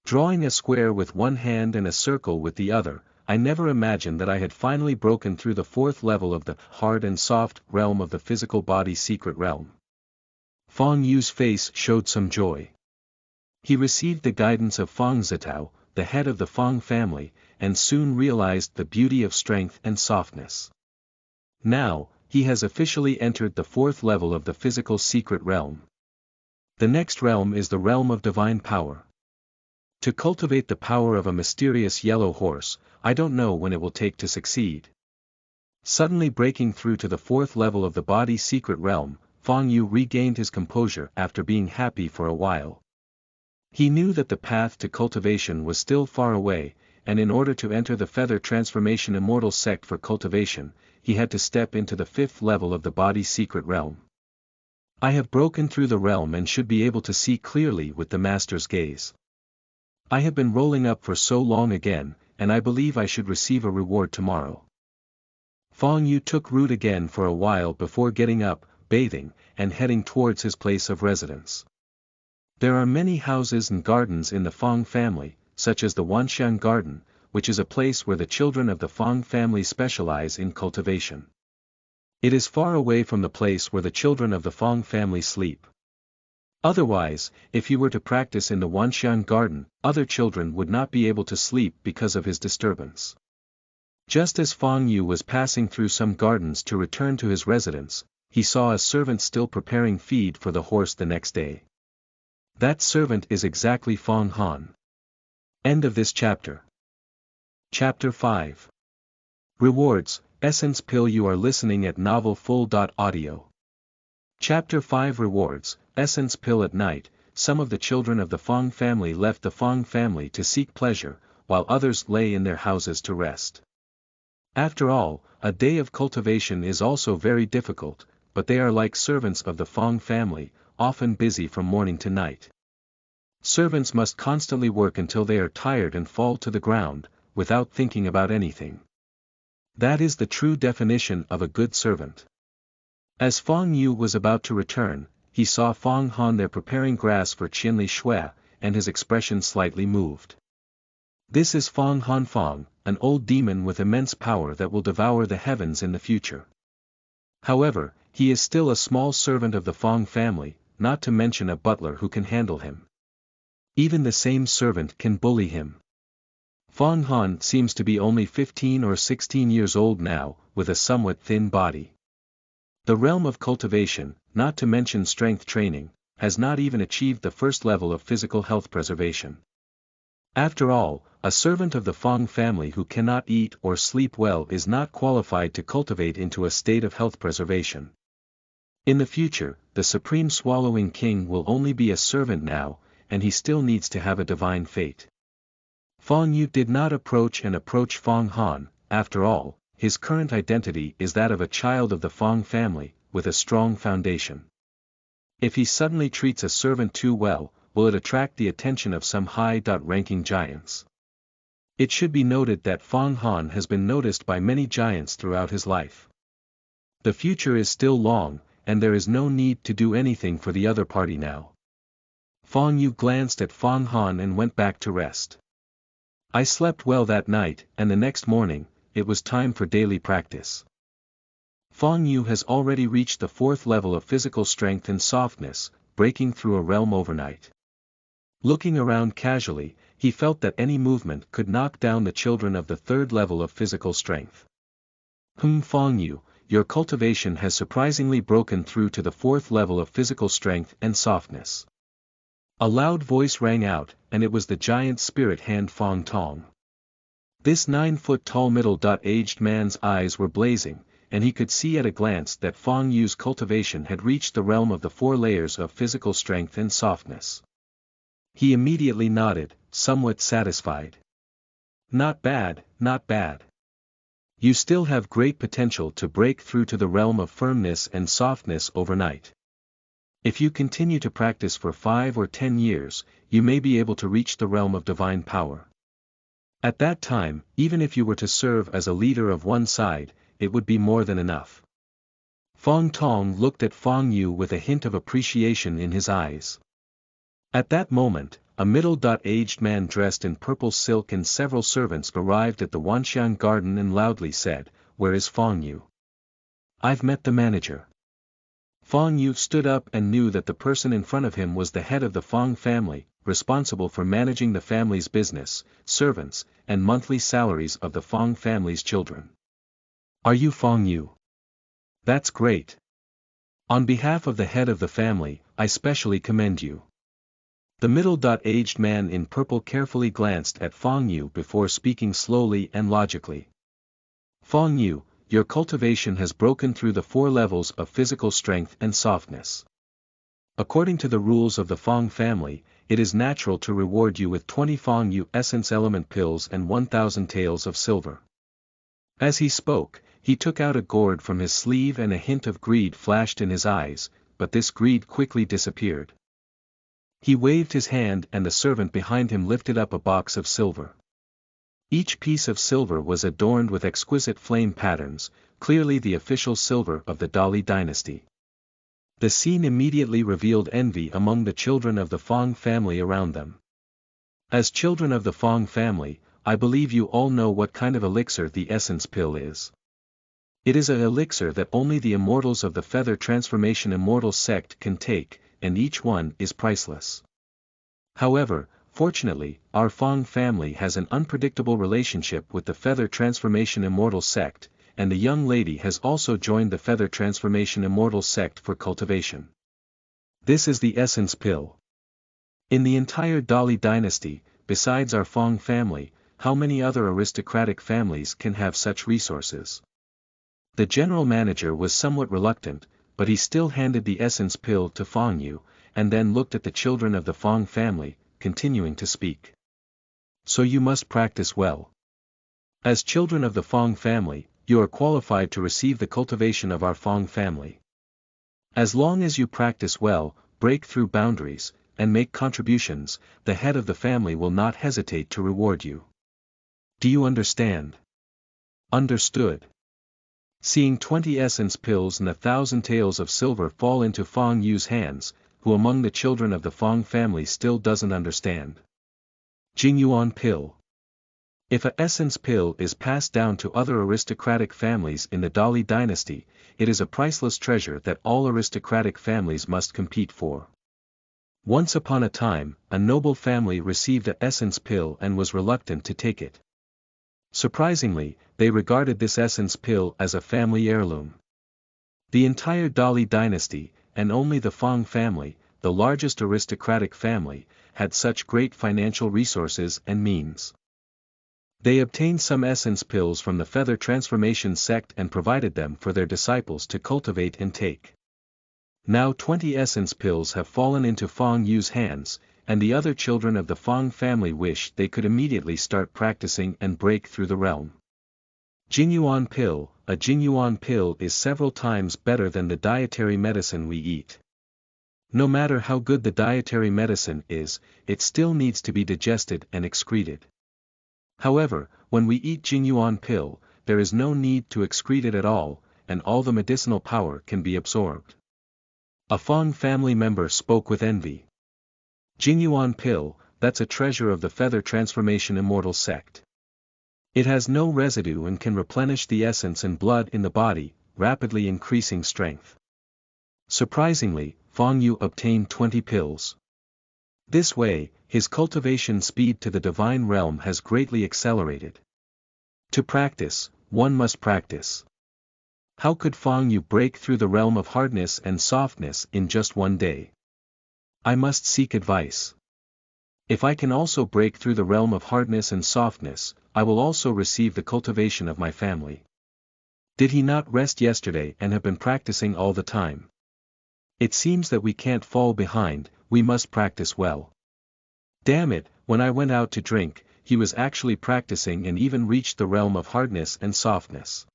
Drawing a square with one hand and a circle with the other, I never imagined that I had finally broken through the 4th level of the hard and soft realm of the physical body secret realm. Fang Yu's face showed some joy. He received the guidance of Fang Zitao, the head of the Fang family, and soon realized the beauty of strength and softness. Now, he has officially entered the 4th level of the physical secret realm. The next realm is the realm of divine power. To cultivate the power of a mysterious yellow horse, I don't know when it will take to succeed. Suddenly breaking through to the 4th level of the body secret realm, Fang Yu regained his composure after being happy for a while. He knew that the path to cultivation was still far away, and in order to enter the feather transformation immortal sect for cultivation, he had to step into the 5th level of the body secret realm. I have broken through the realm and should be able to see clearly with the master's gaze. I have been rolling up for so long again, and I believe I should receive a reward tomorrow. Fang Yu took root again for a while before getting up, bathing, and heading towards his place of residence. There are many houses and gardens in the Fang family, such as the Wanxian Garden, which is a place where the children of the Fang family specialize in cultivation. It is far away from the place where the children of the Fang family sleep. Otherwise, if he were to practice in the Wanxian Garden, other children would not be able to sleep because of his disturbance. Just as Fang Yu was passing through some gardens to return to his residence, he saw a servant still preparing feed for the horse the next day. That servant is exactly Fang Han. End of this chapter. Chapter 5. Rewards, Essence Pill. You are listening at novelfull.audio. Chapter 5. Rewards, Essence Pill. At night, some of the children of the Fang family left the Fang family to seek pleasure, while others lay in their houses to rest. After all, a day of cultivation is also very difficult, but they are like servants of the Fang family, often busy from morning to night. Servants must constantly work until they are tired and fall to the ground, without thinking about anything. That is the true definition of a good servant. As Fang Yu was about to return, he saw Fang Han there preparing grass for Qianli Shui, and his expression slightly moved. This is Fang Han Fang, an old demon with immense power that will devour the heavens in the future. However, he is still a small servant of the Fang family, not to mention a butler who can handle him. Even the same servant can bully him. Fang Han seems to be only 15 or 16 years old now, with a somewhat thin body. The realm of cultivation, not to mention strength training, has not even achieved the 1st level of physical health preservation. After all, a servant of the Fang family who cannot eat or sleep well is not qualified to cultivate into a state of health preservation. In the future, the Supreme Swallowing King will only be a servant now, and he still needs to have a divine fate. Fang Yu did not approach Fang Han. After all, his current identity is that of a child of the Fang family, with a strong foundation. If he suddenly treats a servant too well, will it attract the attention of some high-ranking giants? It should be noted that Fang Han has been noticed by many giants throughout his life. The future is still long, and there is no need to do anything for the other party now. Fang Yu glanced at Fang Han and went back to rest. I slept well that night, and the next morning, it was time for daily practice. Fang Yu has already reached the 4th level of physical strength and softness, breaking through a realm overnight. Looking around casually, he felt that any movement could knock down the children of the 3rd level of physical strength. Fang Yu, your cultivation has surprisingly broken through to the 4th level of physical strength and softness. A loud voice rang out, and it was the giant spirit hand Fang Tong. This 9-foot-tall middle-aged man's eyes were blazing, and he could see at a glance that Fang Yu's cultivation had reached the realm of the 4 layers of physical strength and softness. He immediately nodded, somewhat satisfied. Not bad, not bad. You still have great potential to break through to the realm of firmness and softness overnight. If you continue to practice for 5 or 10 years, you may be able to reach the realm of divine power. At that time, even if you were to serve as a leader of one side, it would be more than enough. Fang Tong looked at Fang Yu with a hint of appreciation in his eyes. At that moment, a middle-aged man dressed in purple silk and several servants arrived at the Wanxian garden and loudly said, "Where is Fang Yu? I've met the manager." Fang Yu stood up and knew that the person in front of him was the head of the Fang family, responsible for managing the family's business, servants, and monthly salaries of the Fang family's children. "Are you Fang Yu? That's great. On behalf of the head of the family, I specially commend you." The middle-aged man in purple carefully glanced at Fang Yu before speaking slowly and logically. "Fang Yu, your cultivation has broken through the 4 levels of physical strength and softness. According to the rules of the Fang family, it is natural to reward you with 20 Fang Yu essence element pills and 1,000 taels of silver." As he spoke, he took out a gourd from his sleeve and a hint of greed flashed in his eyes, but this greed quickly disappeared. He waved his hand and the servant behind him lifted up a box of silver. Each piece of silver was adorned with exquisite flame patterns, clearly the official silver of the Dali dynasty. The scene immediately revealed envy among the children of the Fang family around them. As children of the Fang family, I believe you all know what kind of elixir the essence pill is. It is an elixir that only the immortals of the Feather Transformation Immortal sect can take, and each one is priceless. However, fortunately, our Fang family has an unpredictable relationship with the Feather Transformation Immortal sect, and the young lady has also joined the Feather Transformation Immortal sect for cultivation. This is the essence pill. In the entire Dali dynasty, besides our Fang family, how many other aristocratic families can have such resources? The general manager was somewhat reluctant, but he still handed the essence pill to Fang Yu, and then looked at the children of the Fang family, continuing to speak. "So you must practice well. As children of the Fang family, you are qualified to receive the cultivation of our Fang family. As long as you practice well, break through boundaries, and make contributions, the head of the family will not hesitate to reward you. Do you understand?" "Understood." Seeing 20 essence pills and 1,000 taels of silver fall into Fang Yu's hands, who among the children of the Fang family still doesn't understand? Jingyuan pill. If a essence pill is passed down to other aristocratic families in the Dali dynasty, it is a priceless treasure that all aristocratic families must compete for. Once upon a time, a noble family received a essence pill and was reluctant to take it. Surprisingly, they regarded this essence pill as a family heirloom. The entire Dali dynasty, and only the Fang family, the largest aristocratic family, had such great financial resources and means. They obtained some essence pills from the Feather Transformation sect and provided them for their disciples to cultivate and take. Now 20 essence pills have fallen into Fang Yu's hands, and the other children of the Fang family wish they could immediately start practicing and break through the realm. Jingyuan pill. A Jingyuan pill is several times better than the dietary medicine we eat. No matter how good the dietary medicine is, it still needs to be digested and excreted. However, when we eat Jingyuan pill, there is no need to excrete it at all, and all the medicinal power can be absorbed. A Fang family member spoke with envy. "Jingyuan pill, that's a treasure of the Feather Transformation Immortal sect. It has no residue and can replenish the essence and blood in the body, rapidly increasing strength. Surprisingly, Fang Yu obtained 20 pills. This way, his cultivation speed to the divine realm has greatly accelerated. To practice, one must practice. How could Fang Yu break through the realm of hardness and softness in just one day? I must seek advice. If I can also break through the realm of hardness and softness, I will also receive the cultivation of my family. Did he not rest yesterday and have been practicing all the time? It seems that we can't fall behind, we must practice well. Damn it, when I went out to drink, he was actually practicing and even reached the realm of hardness and softness.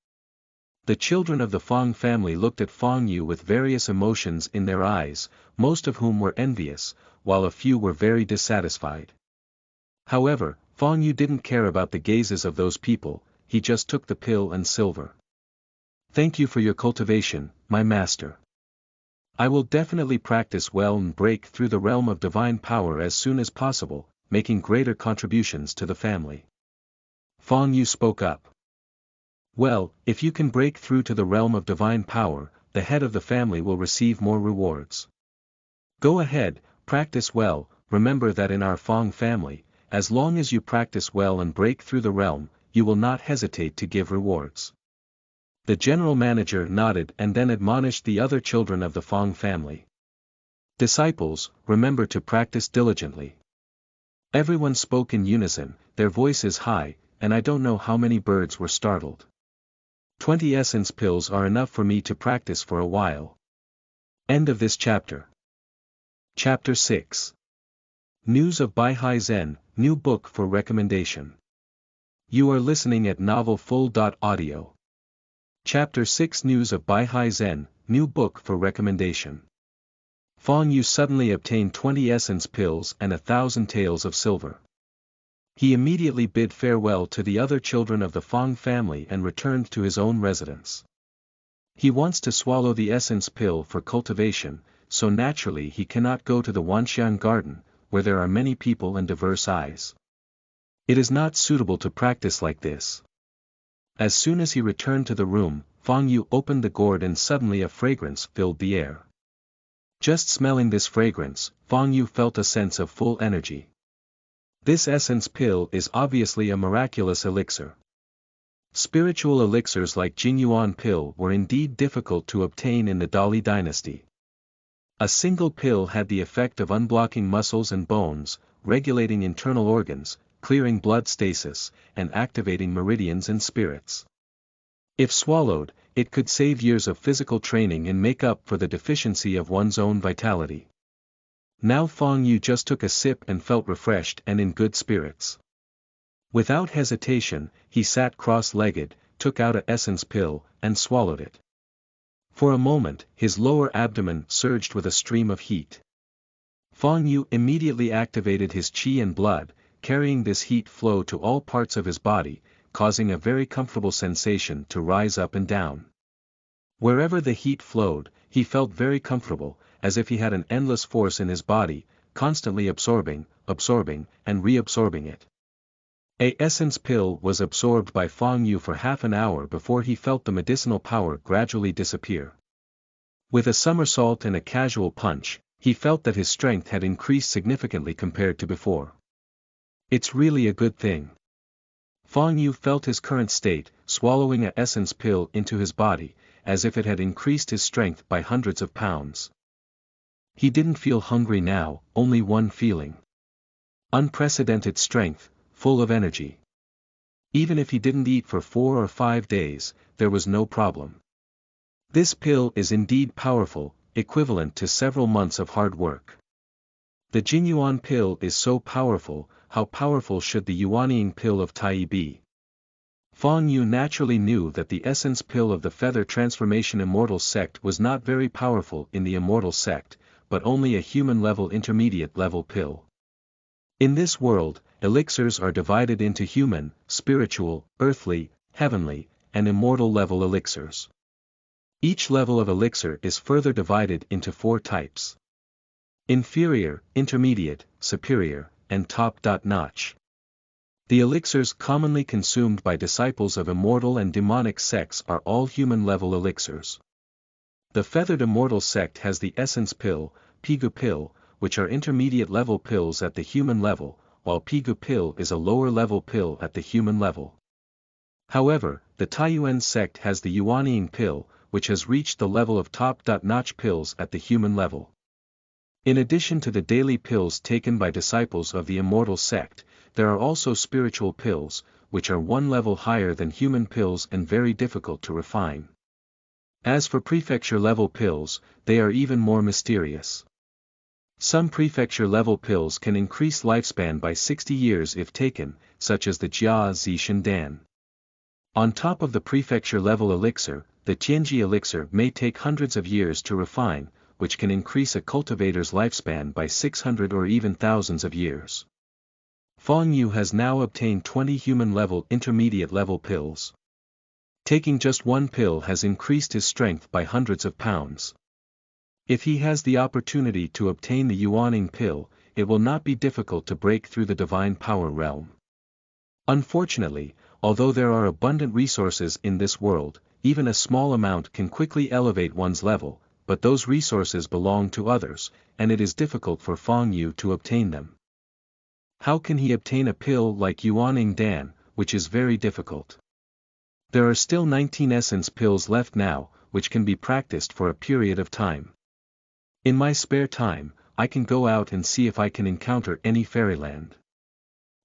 The children of the Fang family looked at Fang Yu with various emotions in their eyes, most of whom were envious, while a few were very dissatisfied. However, Fang Yu didn't care about the gazes of those people, he just took the pill and silver. Thank you for your cultivation, my master. I will definitely practice well and break through the realm of divine power as soon as possible, making greater contributions to the family. Fang Yu spoke up. Well, if you can break through to the realm of divine power, the head of the family will receive more rewards. Go ahead, practice well, remember that in our Fang family, as long as you practice well and break through the realm, you will not hesitate to give rewards. The general manager nodded and then admonished the other children of the Fang family. Disciples, remember to practice diligently. Everyone spoke in unison, their voices high, and I don't know how many birds were startled. 20 essence pills are enough for me to practice for a while. End of this chapter. Chapter 6. News of Baihai Zen, new book for recommendation. You are listening at novelfull.audio. Chapter 6 News of Baihai Zen, new book for recommendation. Fang Yu suddenly obtained 20 essence pills and 1,000 taels of silver. He immediately bid farewell to the other children of the Fang family and returned to his own residence. He wants to swallow the essence pill for cultivation, so naturally he cannot go to the Wanxian garden, where there are many people and diverse eyes. It is not suitable to practice like this. As soon as he returned to the room, Fang Yu opened the gourd and suddenly a fragrance filled the air. Just smelling this fragrance, Fang Yu felt a sense of full energy. This essence pill is obviously a miraculous elixir. Spiritual elixirs like Jingyuan pill were indeed difficult to obtain in the Dali dynasty. A single pill had the effect of unblocking muscles and bones, regulating internal organs, clearing blood stasis, and activating meridians and spirits. If swallowed, it could save years of physical training and make up for the deficiency of one's own vitality. Now Fang Yu just took a sip and felt refreshed and in good spirits. Without hesitation, he sat cross-legged, took out an essence pill, and swallowed it. For a moment, his lower abdomen surged with a stream of heat. Fang Yu immediately activated his qi and blood, carrying this heat flow to all parts of his body, causing a very comfortable sensation to rise up and down. Wherever the heat flowed, he felt very comfortable, as if he had an endless force in his body, constantly absorbing, and reabsorbing it. A essence pill was absorbed by Fang Yu for half an hour before he felt the medicinal power gradually disappear. With a somersault and a casual punch, he felt that his strength had increased significantly compared to before. It's really a good thing. Fang Yu felt his current state, swallowing a essence pill into his body, as if it had increased his strength by hundreds of pounds. He didn't feel hungry now, only one feeling. Unprecedented strength, full of energy. Even if he didn't eat for 4 or 5 days, there was no problem. This pill is indeed powerful, equivalent to several months of hard work. The Jingyuan pill is so powerful, how powerful should the Yuanying pill of Tai be? Fang Yu naturally knew that the essence pill of the feather transformation Immortal sect was not very powerful in the Immortal sect, but only a human-level intermediate-level pill. In this world, elixirs are divided into human, spiritual, earthly, heavenly, and immortal-level elixirs. Each level of elixir is further divided into 4 types. Inferior, intermediate, superior, and top-notch. The elixirs commonly consumed by disciples of immortal and demonic sects are all human-level elixirs. The feathered immortal sect has the essence pill, Pigu pill, which are intermediate-level pills at the human level, while Pigu pill is a lower-level pill at the human level. However, the Taiyuan sect has the Yuanying pill, which has reached the level of top-notch pills at the human level. In addition to the daily pills taken by disciples of the immortal sect, there are also spiritual pills, which are one level higher than human pills and very difficult to refine. As for prefecture-level pills, they are even more mysterious. Some prefecture-level pills can increase lifespan by 60 years if taken, such as the Jia Zi Shendan. On top of the prefecture-level elixir, the Tianji elixir may take hundreds of years to refine, which can increase a cultivator's lifespan by 600 or even thousands of years. Fang Yu has now obtained 20 human-level intermediate-level pills. Taking just one pill has increased his strength by hundreds of pounds. If he has the opportunity to obtain the Yuanying pill, it will not be difficult to break through the divine power realm. Unfortunately, although there are abundant resources in this world, even a small amount can quickly elevate one's level, but those resources belong to others, and it is difficult for Fang Yu to obtain them. How can he obtain a pill like Yuanying Dan, which is very difficult? There are still 19 essence pills left now, which can be practiced for a period of time. In my spare time, I can go out and see if I can encounter any fairyland.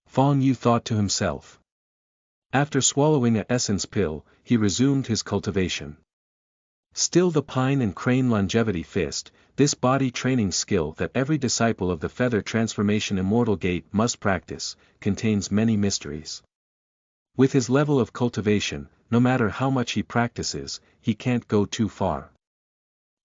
Fang Yu thought to himself. After swallowing an essence pill, he resumed his cultivation. Still the pine and crane longevity fist, this body training skill that every disciple of the feather transformation immortal gate must practice, contains many mysteries. With his level of cultivation, no matter how much he practices, he can't go too far.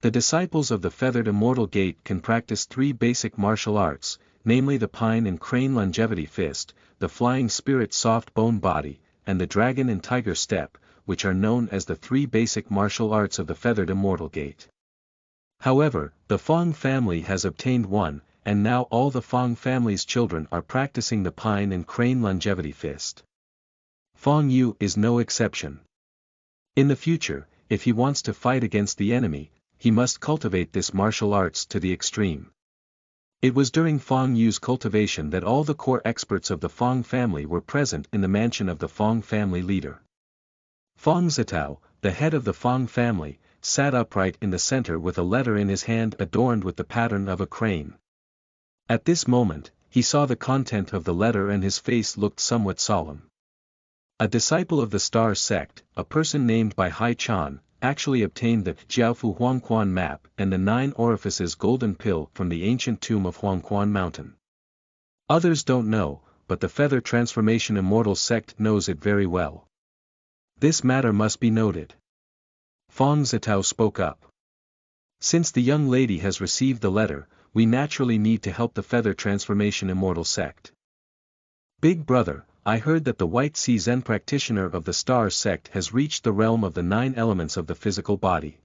The disciples of the feathered immortal gate can practice 3 basic martial arts, namely the pine and crane longevity fist, the flying spirit soft bone body, and the dragon and tiger step, which are known as the 3 basic martial arts of the feathered immortal gate. However, the Fang family has obtained one, and now all the Fang family's children are practicing the pine and crane longevity fist. Fang Yu is no exception. In the future, if he wants to fight against the enemy, he must cultivate this martial arts to the extreme. It was during Fang Yu's cultivation that all the core experts of the Fang family were present in the mansion of the Fang family leader. Fang Zitao, the head of the Fang family, sat upright in the center with a letter in his hand adorned with the pattern of a crane. At this moment, he saw the content of the letter and his face looked somewhat solemn. A disciple of the Star sect, a person named Baihai Chan, actually obtained the Jiaofu Huangquan map and the 9 orifices golden pill from the ancient tomb of Huangquan mountain. Others don't know, but the feather transformation immortal sect knows it very well. This matter must be noted. Fang Zitao spoke up. Since the young lady has received the letter, we naturally need to help the feather transformation immortal sect. Big brother, I heard that the White Sea Zen practitioner of the Star sect has reached the realm of the 9 elements of the physical body.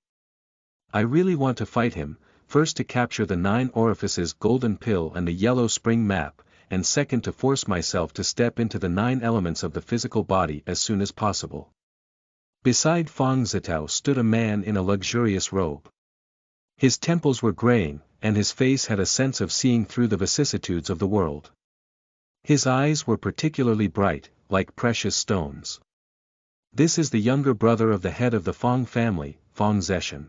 I really want to fight him, first to capture the 9 orifices golden pill and the yellow spring map, and second to force myself to step into the 9 elements of the physical body as soon as possible. Beside Fang Zitao stood a man in a luxurious robe. His temples were graying, and his face had a sense of seeing through the vicissitudes of the world. His eyes were particularly bright, like precious stones. This is the younger brother of the head of the Fang family, Fang Zeshan.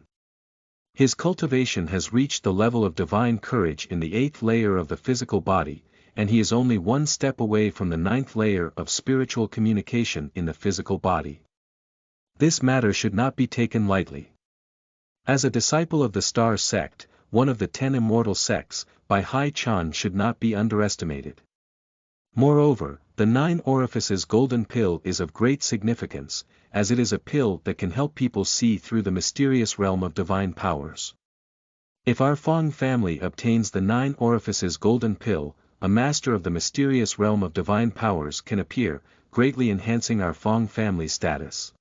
His cultivation has reached the level of divine courage in the 8th layer of the physical body, and he is only one step away from the 9th layer of spiritual communication in the physical body. This matter should not be taken lightly. As a disciple of the Star sect, one of the 10 immortal sects, Baihai Chan should not be underestimated. Moreover, the 9 orifices golden pill is of great significance, as it is a pill that can help people see through the mysterious realm of divine powers. If our Fang family obtains the 9 orifices golden pill, a master of the mysterious realm of divine powers can appear, greatly enhancing our Fang family status.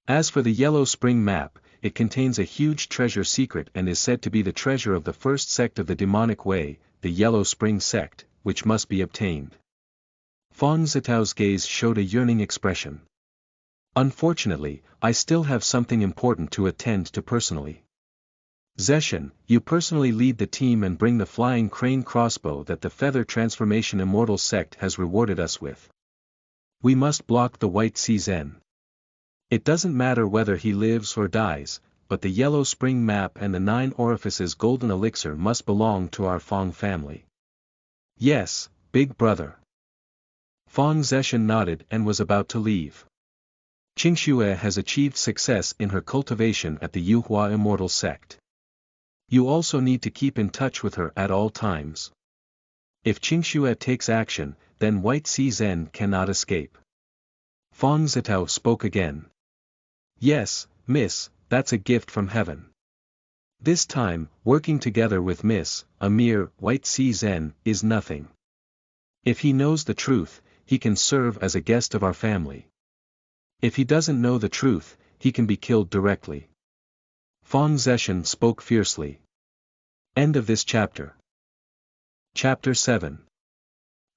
As for the yellow spring map, it contains a huge treasure secret and is said to be the treasure of the first sect of the demonic way, the Yellow Spring sect, which must be obtained. Fang Zitao's gaze showed a yearning expression. Unfortunately, I still have something important to attend to personally. Zetian, you personally lead the team and bring the flying crane crossbow that the feather transformation immortal sect has rewarded us with. We must block the White Sea Zen. It doesn't matter whether he lives or dies, but the Yellow Spring map and the 9 orifices golden elixir must belong to our Fang family. Yes, big brother. Fang Zetian nodded and was about to leave. Qingwei has achieved success in her cultivation at the Yuhua Immortal sect. You also need to keep in touch with her at all times. If Qingwei takes action, then White Sea Zen cannot escape. Fang Zitao spoke again. Yes, miss, that's a gift from heaven. This time, working together with Miss, a mere White Sea Zen, is nothing. If he knows the truth, he can serve as a guest of our family. If he doesn't know the truth, he can be killed directly. Fang Zetian spoke fiercely. End of this chapter. Chapter 7.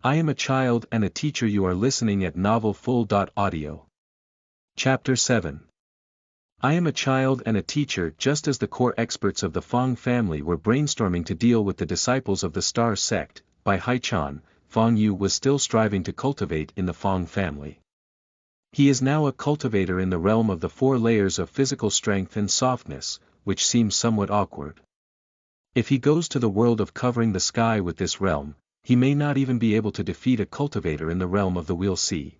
I am a child and a teacher. You are listening at novelfull.audio. Chapter 7. I am a child and a teacher. Just as the core experts of the Fang family were brainstorming to deal with the disciples of the Star sect, Baihai Chan, Fang Yu was still striving to cultivate in the Fang family. He is now a cultivator in the realm of the 4 layers of physical strength and softness, which seems somewhat awkward. If he goes to the world of covering the sky with this realm, he may not even be able to defeat a cultivator in the realm of the We'll See.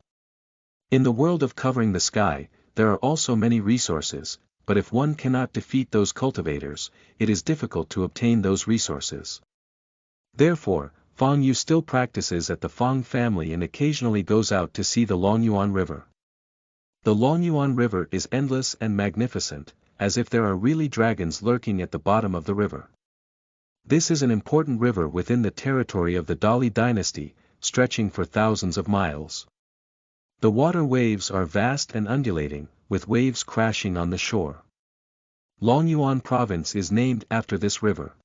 In the world of covering the sky, there are also many resources, but if one cannot defeat those cultivators, it is difficult to obtain those resources. Therefore, Fang Yu still practices at the Fang family and occasionally goes out to see the Longyuan River. The Longyuan River is endless and magnificent, as if there are really dragons lurking at the bottom of the river. This is an important river within the territory of the Dali dynasty, stretching for thousands of miles. The water waves are vast and undulating, with waves crashing on the shore. Longyuan province is named after this river.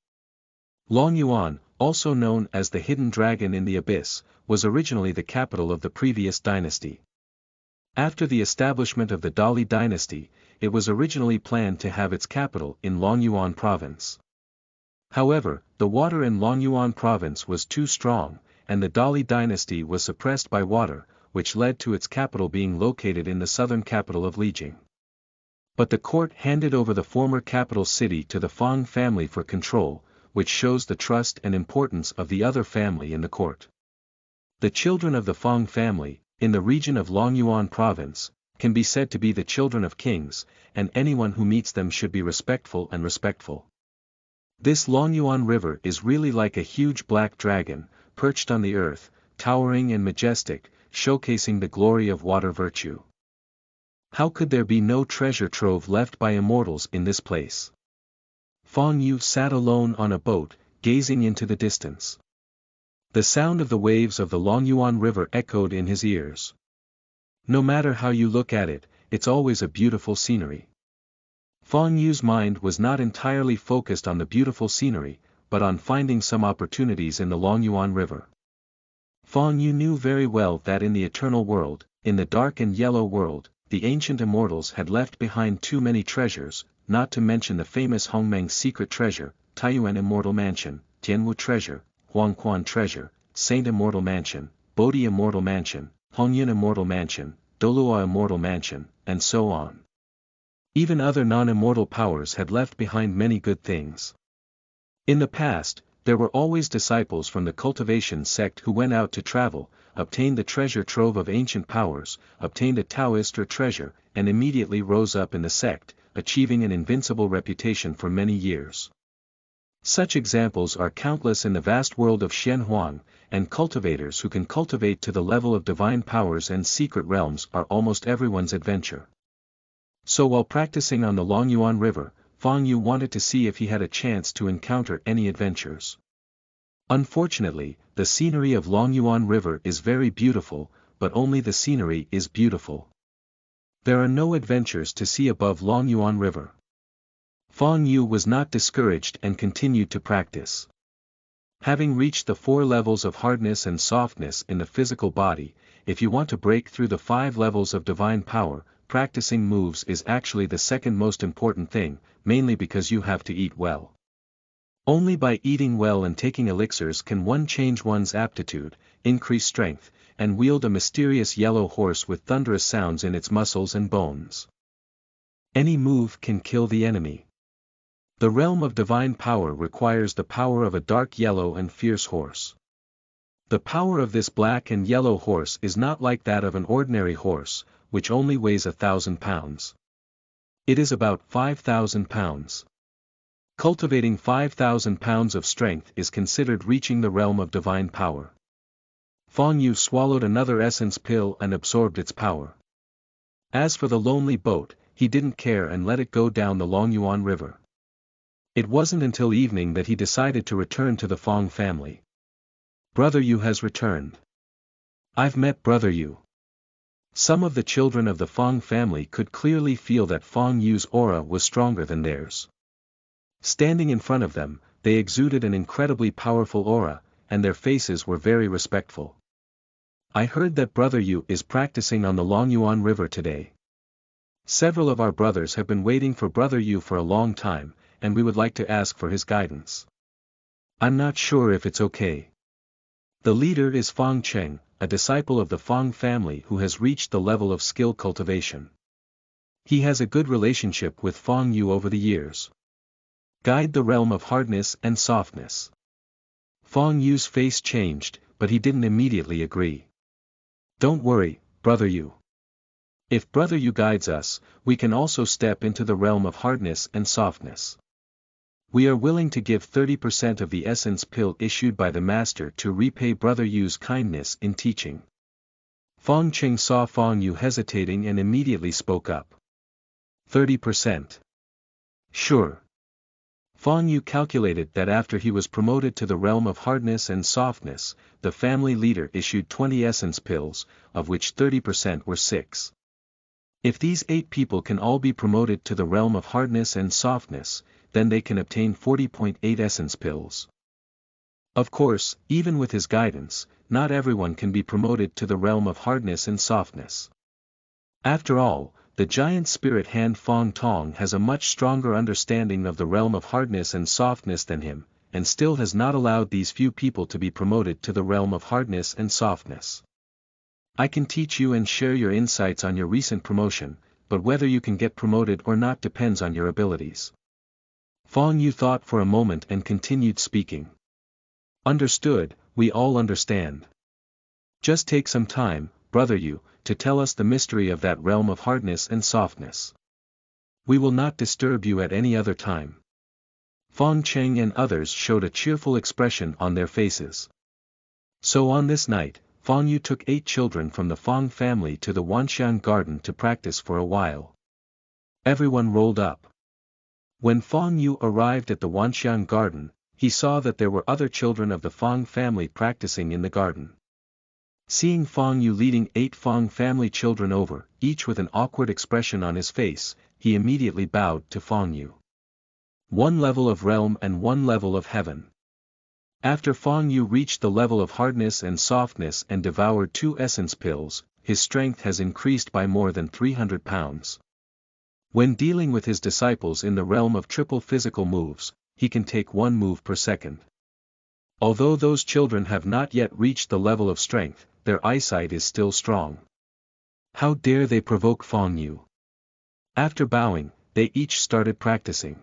Longyuan, also known as the Hidden Dragon in the Abyss, was originally the capital of the previous dynasty. After the establishment of the Dali dynasty, it was originally planned to have its capital in Longyuan province. However, the water in Longyuan province was too strong, and the Dali dynasty was suppressed by water, which led to its capital being located in the southern capital of Lijiang. But the court handed over the former capital city to the Fang family for control, which shows the trust and importance of the other family in the court. The children of the Fang family, in the region of Longyuan province, can be said to be the children of kings, and anyone who meets them should be respectful and respectful. This Longyuan River is really like a huge black dragon, perched on the earth, towering and majestic, showcasing the glory of water virtue. How could there be no treasure trove left by immortals in this place? Fang Yu sat alone on a boat, gazing into the distance. The sound of the waves of the Longyuan River echoed in his ears. No matter how you look at it, it's always a beautiful scenery. Fang Yu's mind was not entirely focused on the beautiful scenery, but on finding some opportunities in the Longyuan River. Fang Yu knew very well that in the eternal world, in the dark and yellow world, the ancient immortals had left behind too many treasures, not to mention the famous Hongmeng secret treasure, Taiyuan Immortal Mansion, Tianwu treasure, Huangquan treasure, Saint Immortal Mansion, Bodhi Immortal Mansion, Hongyun Immortal Mansion, Dolua Immortal Mansion, and so on. Even other non-immortal powers had left behind many good things. In the past, there were always disciples from the cultivation sect who went out to travel, obtained the treasure trove of ancient powers, obtained a Taoist or treasure, and immediately rose up in the sect, achieving an invincible reputation for many years. Such examples are countless in the vast world of Xuan Huang, and cultivators who can cultivate to the level of divine powers and secret realms are almost everyone's adventure. So while practicing on the Longyuan River, Fang Yu wanted to see if he had a chance to encounter any adventures. Unfortunately, the scenery of Longyuan River is very beautiful, but only the scenery is beautiful. There are no adventures to see above Longyuan River. Fang Yu was not discouraged and continued to practice. Having reached the 4 levels of hardness and softness in the physical body, if you want to break through the 5 levels of divine power, practicing moves is actually the second most important thing, mainly because you have to eat well. Only by eating well and taking elixirs can one change one's aptitude, increase strength, and wield a mysterious yellow horse with thunderous sounds in its muscles and bones. Any move can kill the enemy. The realm of divine power requires the power of a dark yellow and fierce horse. The power of this black and yellow horse is not like that of an ordinary horse, which only weighs 1,000 pounds. It is about 5,000 pounds. Cultivating 5,000 pounds of strength is considered reaching the realm of divine power. Fang Yu swallowed another essence pill and absorbed its power. As for the lonely boat, he didn't care and let it go down the Longyuan River. It wasn't until evening that he decided to return to the Fang family. Brother Yu has returned. I've met Brother Yu. Some of the children of the Fang family could clearly feel that Fang Yu's aura was stronger than theirs. Standing in front of them, they exuded an incredibly powerful aura, and their faces were very respectful. I heard that Brother Yu is practicing on the Longyuan River today. Several of our brothers have been waiting for Brother Yu for a long time, and we would like to ask for his guidance. I'm not sure if it's okay. The leader is Fang Cheng, a disciple of the Fang family who has reached the level of skill cultivation. He has a good relationship with Fang Yu over the years. Guide the realm of hardness and softness. Fang Yu's face changed, but he didn't immediately agree. Don't worry, Brother Yu. If Brother Yu guides us, we can also step into the realm of hardness and softness. We are willing to give 30% of the essence pill issued by the Master to repay Brother Yu's kindness in teaching. Fang Cheng saw Fang Yu hesitating and immediately spoke up. 30%. Sure. Fang Yu calculated that after he was promoted to the realm of hardness and softness, the family leader issued 20 essence pills, of which 30% were 6. If these 8 people can all be promoted to the realm of hardness and softness, then they can obtain 40.8 essence pills. Of course, even with his guidance, not everyone can be promoted to the realm of hardness and softness. After all, the giant spirit hand Fang Tong has a much stronger understanding of the realm of hardness and softness than him, and still has not allowed these few people to be promoted to the realm of hardness and softness. I can teach you and share your insights on your recent promotion, but whether you can get promoted or not depends on your abilities. Fang Yu thought for a moment and continued speaking. Understood, we all understand. Just take some time, Brother Yu, to tell us the mystery of that realm of hardness and softness. We will not disturb you at any other time. Fang Cheng and others showed a cheerful expression on their faces. So on this night, Fang Yu took 8 children from the Fang family to the Wanxiang garden to practice for a while. Everyone rolled up. When Fang Yu arrived at the Wanxiang garden, he saw that there were other children of the Fang family practicing in the garden. Seeing Fang Yu leading 8 Fang family children over, each with an awkward expression on his face, he immediately bowed to Fang Yu. 1 level of realm and 1 level of heaven. After Fang Yu reached the level of hardness and softness and devoured 2 essence pills, his strength has increased by more than 300 pounds. When dealing with his disciples in the realm of triple physical moves, he can take 1 move per second. Although those children have not yet reached the level of strength, their eyesight is still strong. How dare they provoke Fang Yu? After bowing, they each started practicing.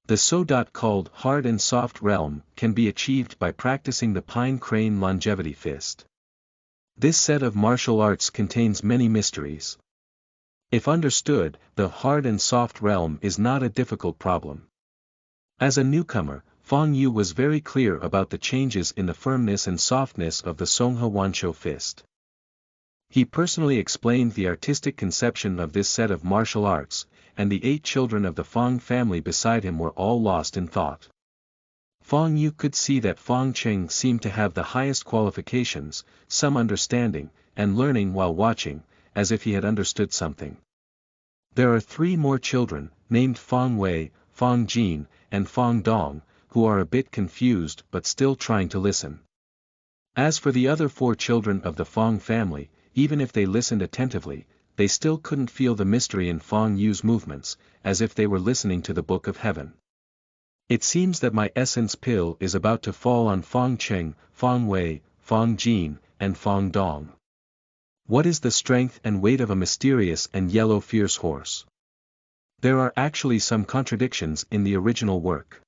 The so-called hard and soft realm can be achieved by practicing the Pine Crane Longevity Fist. This set of martial arts contains many mysteries. If understood, the hard and soft realm is not a difficult problem. As a newcomer, Fang Yu was very clear about the changes in the firmness and softness of the Songhe Wanshou fist. He personally explained the artistic conception of this set of martial arts, and the 8 children of the Fang family beside him were all lost in thought. Fang Yu could see that Fang Cheng seemed to have the highest qualifications, some understanding, and learning while watching, as if he had understood something. There are 3 more children, named Fang Wei, Fang Jin, and Fang Dong, who are a bit confused but still trying to listen. As for the other 4 children of the Fang family, even if they listened attentively, they still couldn't feel the mystery in Fang Yu's movements, as if they were listening to the Book of Heaven. It seems that my essence pill is about to fall on Fang Cheng, Fang Wei, Fang Jin, and Fang Dong. What is the strength and weight of a mysterious and yellow fierce horse? There are actually some contradictions in the original work.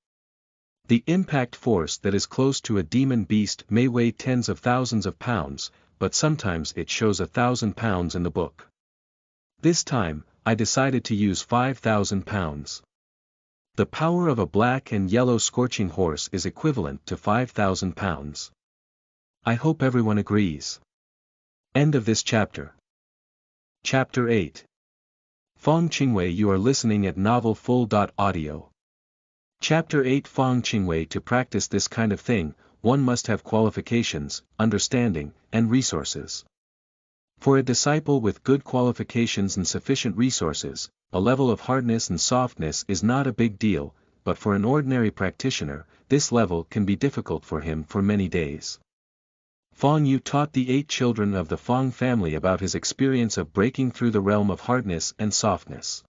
The impact force that is close to a demon beast may weigh tens of thousands of pounds, but sometimes it shows 1,000 pounds in the book. This time, I decided to use 5,000 pounds. The power of a black and yellow scorching horse is equivalent to 5,000 pounds. I hope everyone agrees. End of this chapter. Chapter 8. Fang Qingwei. You are listening at novelfull.audio. Chapter 8. Fang Qingwei. To practice this kind of thing, one must have qualifications, understanding, and resources. For a disciple with good qualifications and sufficient resources, a level of hardness and softness is not a big deal, but for an ordinary practitioner, this level can be difficult for him for many days. Fang Yu taught the 8 children of the Fang family about his experience of breaking through the realm of hardness and softness.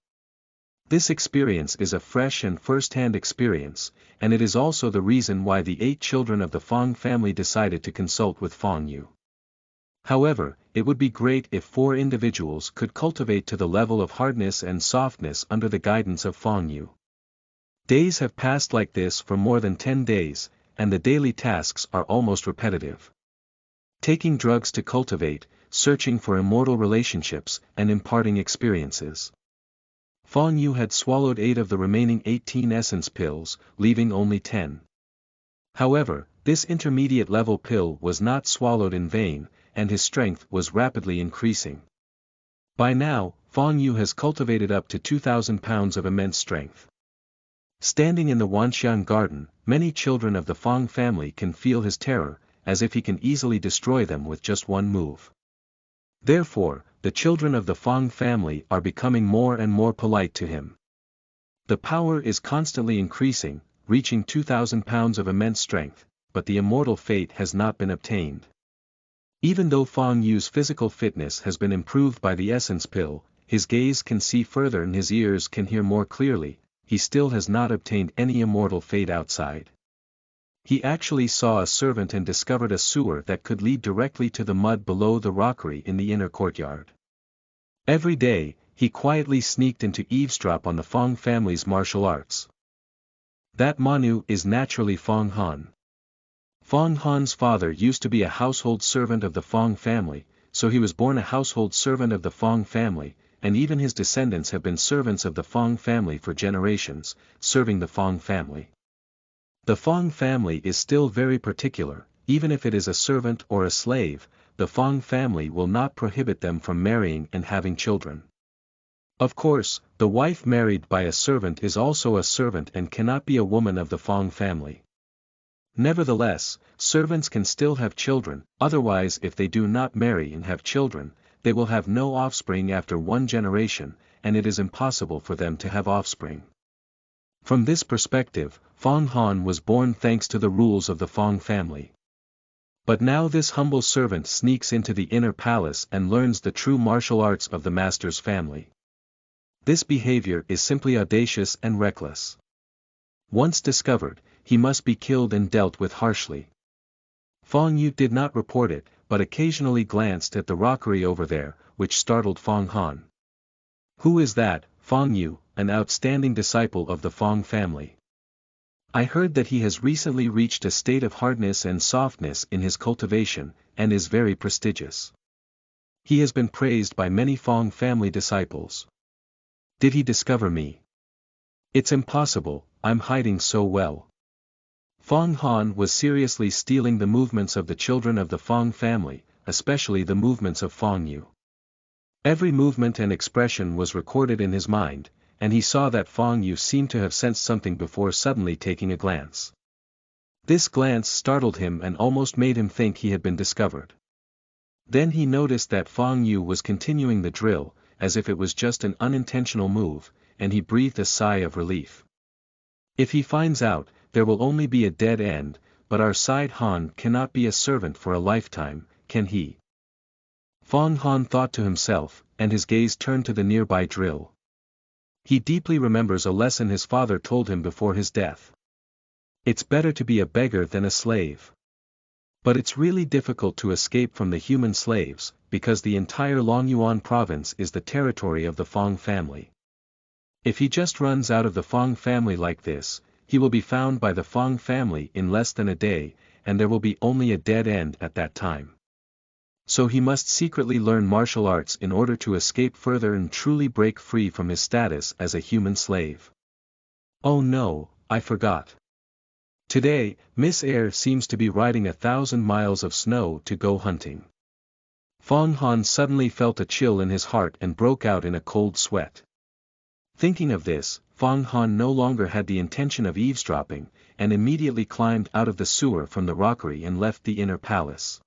This experience is a fresh and first-hand experience, and it is also the reason why the 8 children of the Fang family decided to consult with Fang Yu. However, it would be great if 4 individuals could cultivate to the level of hardness and softness under the guidance of Fang Yu. Days have passed like this for more than 10 days, and the daily tasks are almost repetitive. Taking drugs to cultivate, searching for immortal relationships, and imparting experiences. Fang Yu had swallowed 8 of the remaining 18 essence pills, leaving only 10. However, this intermediate level pill was not swallowed in vain, and his strength was rapidly increasing. By now, Fang Yu has cultivated up to 2,000 pounds of immense strength. Standing in the Wanxian garden, many children of the Fang family can feel his terror, as if he can easily destroy them with just one move. Therefore, the children of the Fang family are becoming more and more polite to him. The power is constantly increasing, reaching 2,000 pounds of immense strength, but the immortal fate has not been obtained. Even though Fang Yu's physical fitness has been improved by the essence pill, his gaze can see further and his ears can hear more clearly, he still has not obtained any immortal fate outside. He actually saw a servant and discovered a sewer that could lead directly to the mud below the rockery in the inner courtyard. Every day, he quietly sneaked in to eavesdrop on the Fang family's martial arts. That Manu is naturally Fang Han. Fang Han's father used to be a household servant of the Fang family, so he was born a household servant of the Fang family, and even his descendants have been servants of the Fang family for generations, serving the Fang family. The Fang family is still very particular, even if it is a servant or a slave, the Fang family will not prohibit them from marrying and having children. Of course, the wife married by a servant is also a servant and cannot be a woman of the Fang family. Nevertheless, servants can still have children, otherwise if they do not marry and have children, they will have no offspring after 1 generation, and it is impossible for them to have offspring. From this perspective, Fang Han was born thanks to the rules of the Fang family. But now this humble servant sneaks into the inner palace and learns the true martial arts of the master's family. This behavior is simply audacious and reckless. Once discovered, he must be killed and dealt with harshly. Fang Yu did not report it, but occasionally glanced at the rockery over there, which startled Fang Han. Who is that, Fang Yu, an outstanding disciple of the Fang family? I heard that he has recently reached a state of hardness and softness in his cultivation, and is very prestigious. He has been praised by many Fang family disciples. Did he discover me? It's impossible, I'm hiding so well. Fang Han was seriously stealing the movements of the children of the Fang family, especially the movements of Fang Yu. Every movement and expression was recorded in his mind, and he saw that Fang Yu seemed to have sensed something before suddenly taking a glance. This glance startled him and almost made him think he had been discovered. Then he noticed that Fang Yu was continuing the drill, as if it was just an unintentional move, and he breathed a sigh of relief. If he finds out, there will only be a dead end, but our side Han cannot be a servant for a lifetime, can he? Fang Han thought to himself, and his gaze turned to the nearby drill. He deeply remembers a lesson his father told him before his death. It's better to be a beggar than a slave. But it's really difficult to escape from the human slaves, because the entire Longyuan province is the territory of the Fang family. If he just runs out of the Fang family like this, he will be found by the Fang family in less than a day, and there will be only a dead end at that time. So he must secretly learn martial arts in order to escape further and truly break free from his status as a human slave. Oh no, I forgot. Today, Miss Air seems to be riding 1,000 miles of snow to go hunting. Fang Han suddenly felt a chill in his heart and broke out in a cold sweat. Thinking of this, Fang Han no longer had the intention of eavesdropping, and immediately climbed out of the sewer from the rockery and left the inner palace.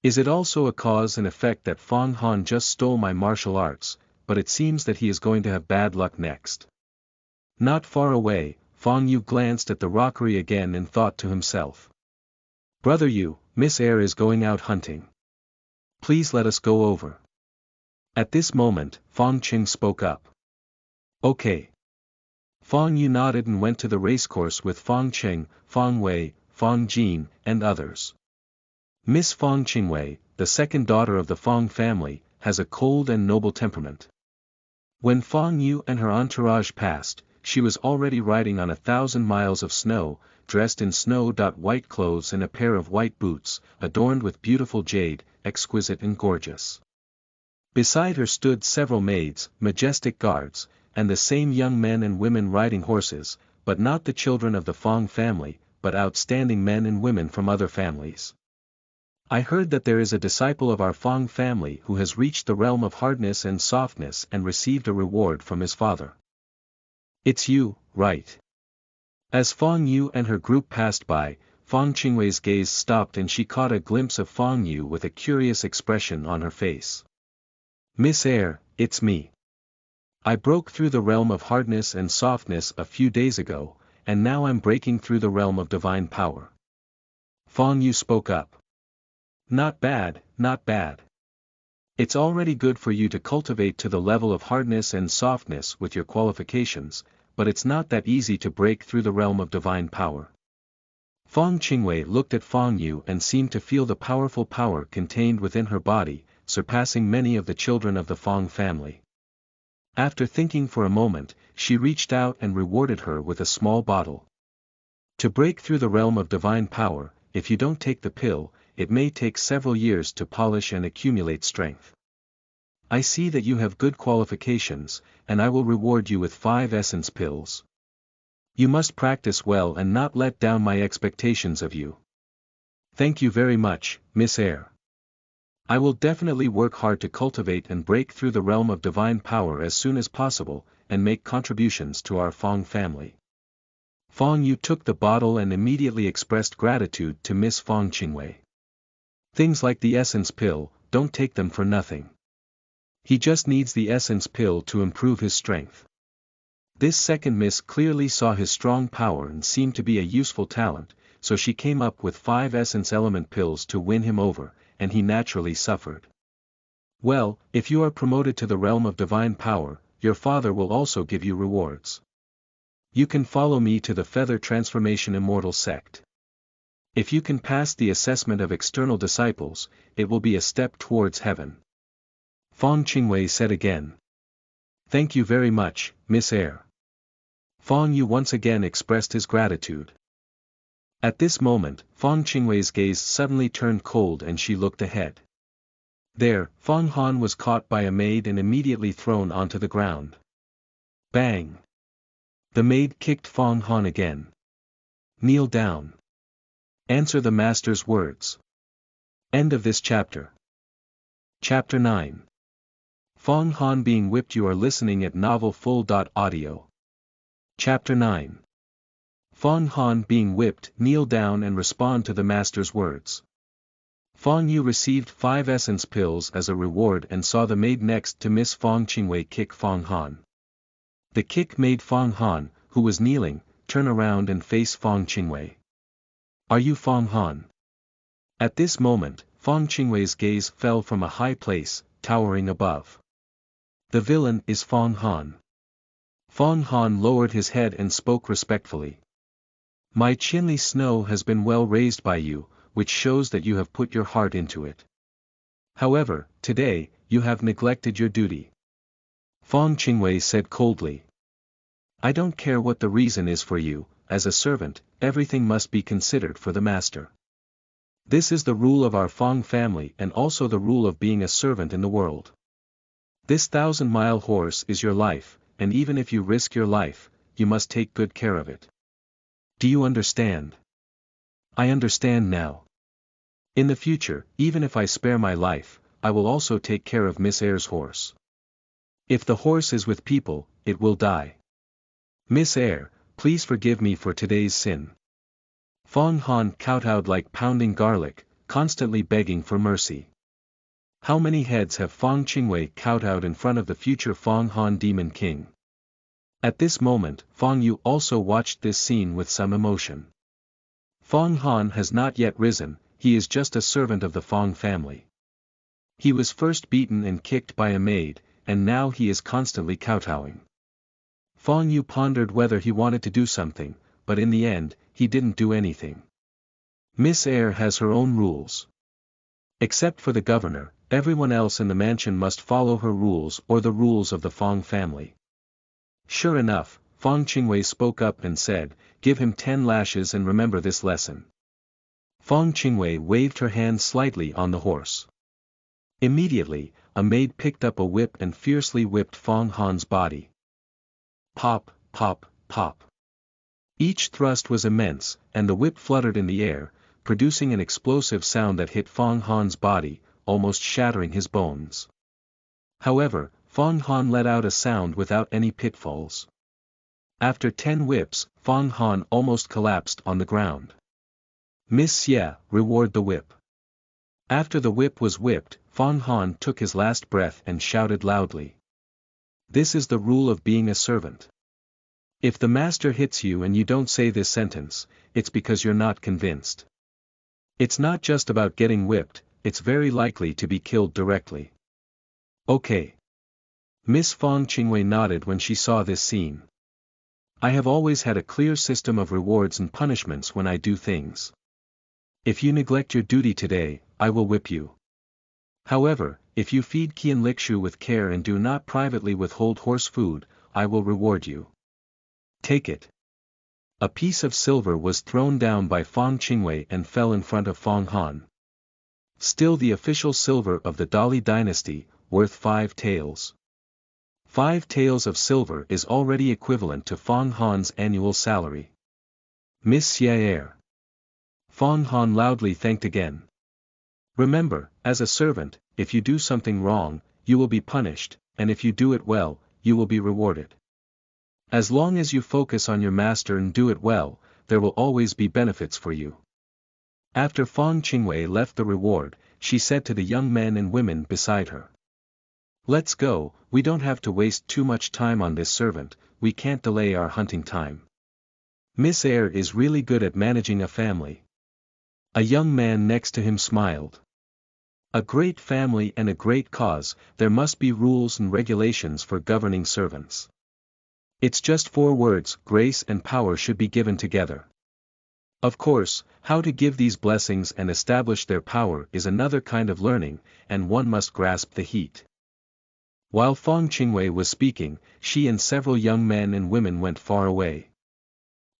Is it also a cause and effect that Fang Han just stole my martial arts, but it seems that he is going to have bad luck next? Not far away, Fang Yu glanced at the rockery again and thought to himself. Brother Yu, Miss Air is going out hunting. Please let us go over. At this moment, Fang Qing spoke up. Okay. Fang Yu nodded and went to the racecourse with Fang Qing, Fang Wei, Fang Jin, and others. Miss Fang Qingwei, the second daughter of the Fang family, has a cold and noble temperament. When Fang Yu and her entourage passed, she was already riding on 1,000 miles of snow, dressed in snow-white clothes and a pair of white boots, adorned with beautiful jade, exquisite and gorgeous. Beside her stood several maids, majestic guards, and the same young men and women riding horses, but not the children of the Fang family, but outstanding men and women from other families. I heard that there is a disciple of our Fang family who has reached the realm of hardness and softness and received a reward from his father. It's you, right? As Fang Yu and her group passed by, Fang Qingwei's gaze stopped and she caught a glimpse of Fang Yu with a curious expression on her face. Miss Air, it's me. I broke through the realm of hardness and softness a few days ago, and now I'm breaking through the realm of divine power. Fang Yu spoke up. Not bad, not bad. It's already good for you to cultivate to the level of hardness and softness with your qualifications, but it's not that easy to break through the realm of divine power. Fang Qingwei looked at Fang Yu and seemed to feel the powerful power contained within her body, surpassing many of the children of the Fang family. After thinking for a moment, she reached out and rewarded her with a small bottle. To break through the realm of divine power, if you don't take the pill, it may take several years to polish and accumulate strength. I see that you have good qualifications, and I will reward you with 5 essence pills. You must practice well and not let down my expectations of you. Thank you very much, Miss Air. I will definitely work hard to cultivate and break through the realm of divine power as soon as possible, and make contributions to our Fang family. Fang Yu took the bottle and immediately expressed gratitude to Miss Fang Qingwei. Things like the essence pill, don't take them for nothing. He just needs the essence pill to improve his strength. This second miss clearly saw his strong power and seemed to be a useful talent, so she came up with 5 essence element pills to win him over, and he naturally suffered. Well, if you are promoted to the realm of divine power, your father will also give you rewards. You can follow me to the Feather Transformation Immortal sect. If you can pass the assessment of external disciples, it will be a step towards heaven. Fang Qingwei said again. Thank you very much, Miss Air. Fang Yu once again expressed his gratitude. At this moment, Fang Qingwei's gaze suddenly turned cold and she looked ahead. There, Fang Han was caught by a maid and immediately thrown onto the ground. Bang! The maid kicked Fang Han again. Kneel down. Answer the master's words. End of this chapter. Chapter 9. Fang Han being whipped. You are listening at novelfull.audio. Chapter 9. Fang Han being whipped. Kneel down and respond to the master's words. Fang Yu received 5 essence pills as a reward and saw the maid next to Miss Fang Qingwei kick Fang Han. The kick made Fang Han, who was kneeling, turn around and face Fang Qingwei. Are you Fang Han? At this moment, Fang Qingwei's gaze fell from a high place, towering above. The villain is Fang Han. Fang Han lowered his head and spoke respectfully. My Qinli snow has been well raised by you, which shows that you have put your heart into it. However, today, you have neglected your duty. Fang Qingwei said coldly. I don't care what the reason is for you, as a servant, everything must be considered for the master. This is the rule of our Fang family and also the rule of being a servant in the world. This 1,000-mile horse is your life, and even if you risk your life, you must take good care of it. Do you understand? I understand now. In the future, even if I spare my life, I will also take care of Miss Air's horse. If the horse is with people, it will die. Miss Air, please forgive me for today's sin. Fang Han kowtowed like pounding garlic, constantly begging for mercy. How many heads have Fang Qingwei kowtowed in front of the future Fang Han Demon King? At this moment, Fang Yu also watched this scene with some emotion. Fang Han has not yet risen, he is just a servant of the Fang family. He was first beaten and kicked by a maid, and now he is constantly kowtowing. Fang Yu pondered whether he wanted to do something, but in the end, he didn't do anything. Miss Air has her own rules. Except for the governor, everyone else in the mansion must follow her rules or the rules of the Fang family. Sure enough, Fang Qingwei spoke up and said, give him 10 lashes and remember this lesson. Fang Qingwei waved her hand slightly on the horse. Immediately, a maid picked up a whip and fiercely whipped Fang Han's body. Pop, pop, pop. Each thrust was immense, and the whip fluttered in the air, producing an explosive sound that hit Fang Han's body, almost shattering his bones. However, Fang Han let out a sound without any pitfalls. After 10 whips, Fang Han almost collapsed on the ground. Miss Xie, reward the whip. After the whip was whipped, Fang Han took his last breath and shouted loudly. This is the rule of being a servant. If the master hits you and you don't say this sentence, it's because you're not convinced. It's not just about getting whipped, it's very likely to be killed directly. Okay. Miss Fang Qingwei nodded when she saw this scene. I have always had a clear system of rewards and punishments when I do things. If you neglect your duty today, I will whip you. However, if you feed Qian Likshu with care and do not privately withhold horse food, I will reward you. Take it. A piece of silver was thrown down by Fang Qingwei and fell in front of Fang Han. Still the official silver of the Dali dynasty, worth 5 taels. 5 taels of silver is already equivalent to Fang Han's annual salary. Miss Xie. Fang Han loudly thanked again. Remember, as a servant, if you do something wrong, you will be punished, and if you do it well, you will be rewarded. As long as you focus on your master and do it well, there will always be benefits for you. After Fang Qingwei left the reward, she said to the young men and women beside her. Let's go, we don't have to waste too much time on this servant, we can't delay our hunting time. Miss Air is really good at managing a family. A young man next to him smiled. A great family and a great cause, there must be rules and regulations for governing servants. It's just 4 words, grace and power should be given together. Of course, how to give these blessings and establish their power is another kind of learning, and one must grasp the heat. While Fang Qingwei was speaking, she and several young men and women went far away.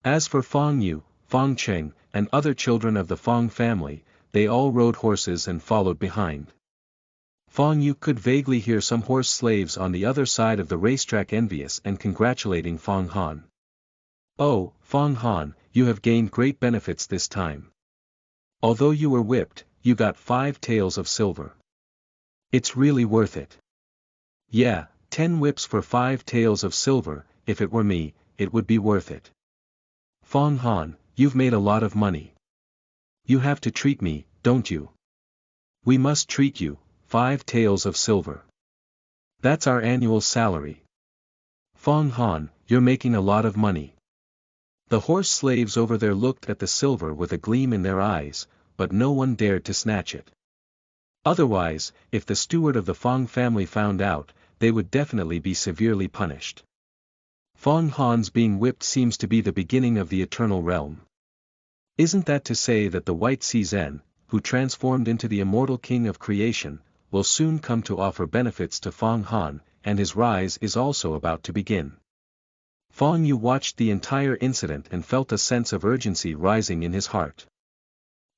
As for Fang Yu, Fang Cheng, and other children of the Fang family, they all rode horses and followed behind. Fang Yu could vaguely hear some horse slaves on the other side of the racetrack envious and congratulating Fang Han. Oh, Fang Han, you have gained great benefits this time. Although you were whipped, you got 5 taels of silver. It's really worth it. Yeah, 10 whips for 5 taels of silver, if it were me, it would be worth it. Fang Han, you've made a lot of money. You have to treat me, don't you? We must treat you, 5 taels of silver. That's our annual salary. Fang Han, you're making a lot of money. The horse slaves over there looked at the silver with a gleam in their eyes, but no one dared to snatch it. Otherwise, if the steward of the Fang family found out, they would definitely be severely punished. Fang Han's being whipped seems to be the beginning of the eternal realm. Isn't that to say that the white Zen, who transformed into the immortal king of creation, will soon come to offer benefits to Fang Han, and his rise is also about to begin? Fang Yu watched the entire incident and felt a sense of urgency rising in his heart.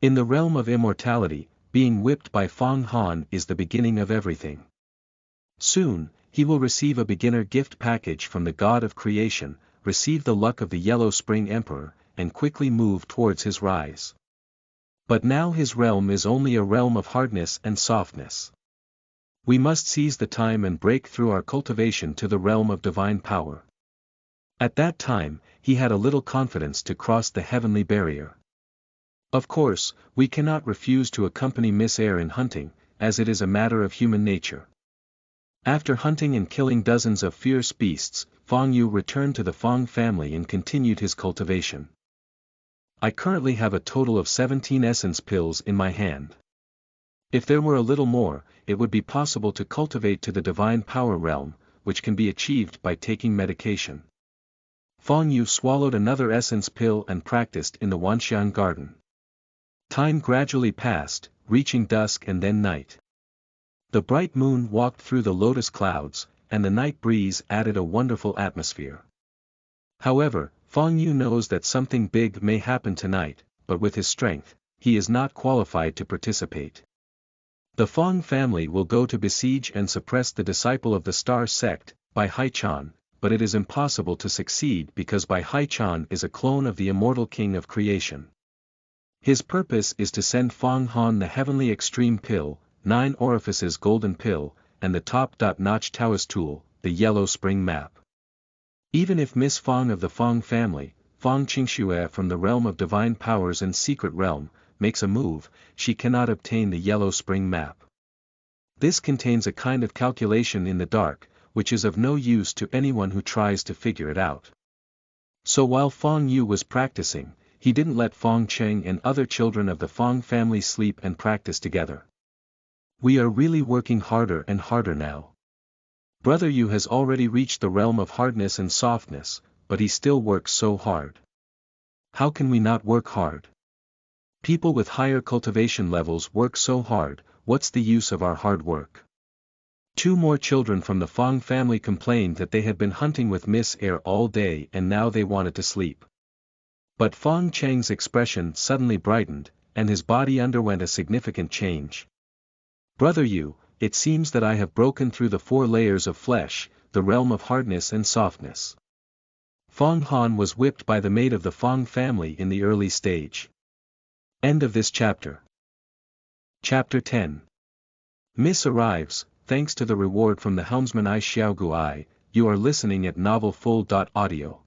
In the realm of immortality, being whipped by Fang Han is the beginning of everything. Soon, he will receive a beginner gift package from the god of creation, receive the luck of the Yellow Spring Emperor, and quickly move towards his rise. But now his realm is only a realm of hardness and softness. We must seize the time and break through our cultivation to the realm of divine power. At that time, he had a little confidence to cross the heavenly barrier. Of course, we cannot refuse to accompany Miss Air in hunting, as it is a matter of human nature. After hunting and killing dozens of fierce beasts, Fang Yu returned to the Fang family and continued his cultivation. I currently have a total of 17 essence pills in my hand. If there were a little more, it would be possible to cultivate to the divine power realm, which can be achieved by taking medication. Fang Yu swallowed another essence pill and practiced in the Wanxian garden. Time gradually passed, reaching dusk and then night. The bright moon walked through the lotus clouds, and the night breeze added a wonderful atmosphere. However, Fang Yu knows that something big may happen tonight, but with his strength, he is not qualified to participate. The Fang family will go to besiege and suppress the disciple of the Star sect, Baihai, but it is impossible to succeed because Baihai is a clone of the immortal king of creation. His purpose is to send Fang Han the heavenly extreme pill, 9 orifices golden pill, and the top-notch Taoist tool, the yellow spring map. Even if Miss Fang of the Fang family, Fang Qingwei from the realm of divine powers and secret realm, makes a move, she cannot obtain the yellow spring map. This contains a kind of calculation in the dark, which is of no use to anyone who tries to figure it out. So while Fang Yu was practicing, he didn't let Fang Cheng and other children of the Fang family sleep and practice together. We are really working harder and harder now. Brother Yu has already reached the realm of hardness and softness, but he still works so hard. How can we not work hard? People with higher cultivation levels work so hard, what's the use of our hard work? 2 more children from the Fang family complained that they had been hunting with Miss Air all day and now they wanted to sleep. But Fang Cheng's expression suddenly brightened, and his body underwent a significant change. Brother Yu, it seems that I have broken through the 4 layers of flesh, the realm of hardness and softness. Fang Han was whipped by the maid of the Fang family in the early stage. End of this chapter. Chapter 10. Miss arrives, thanks to the reward from the helmsman I Xiaogu I, you are listening at novelfull.audio.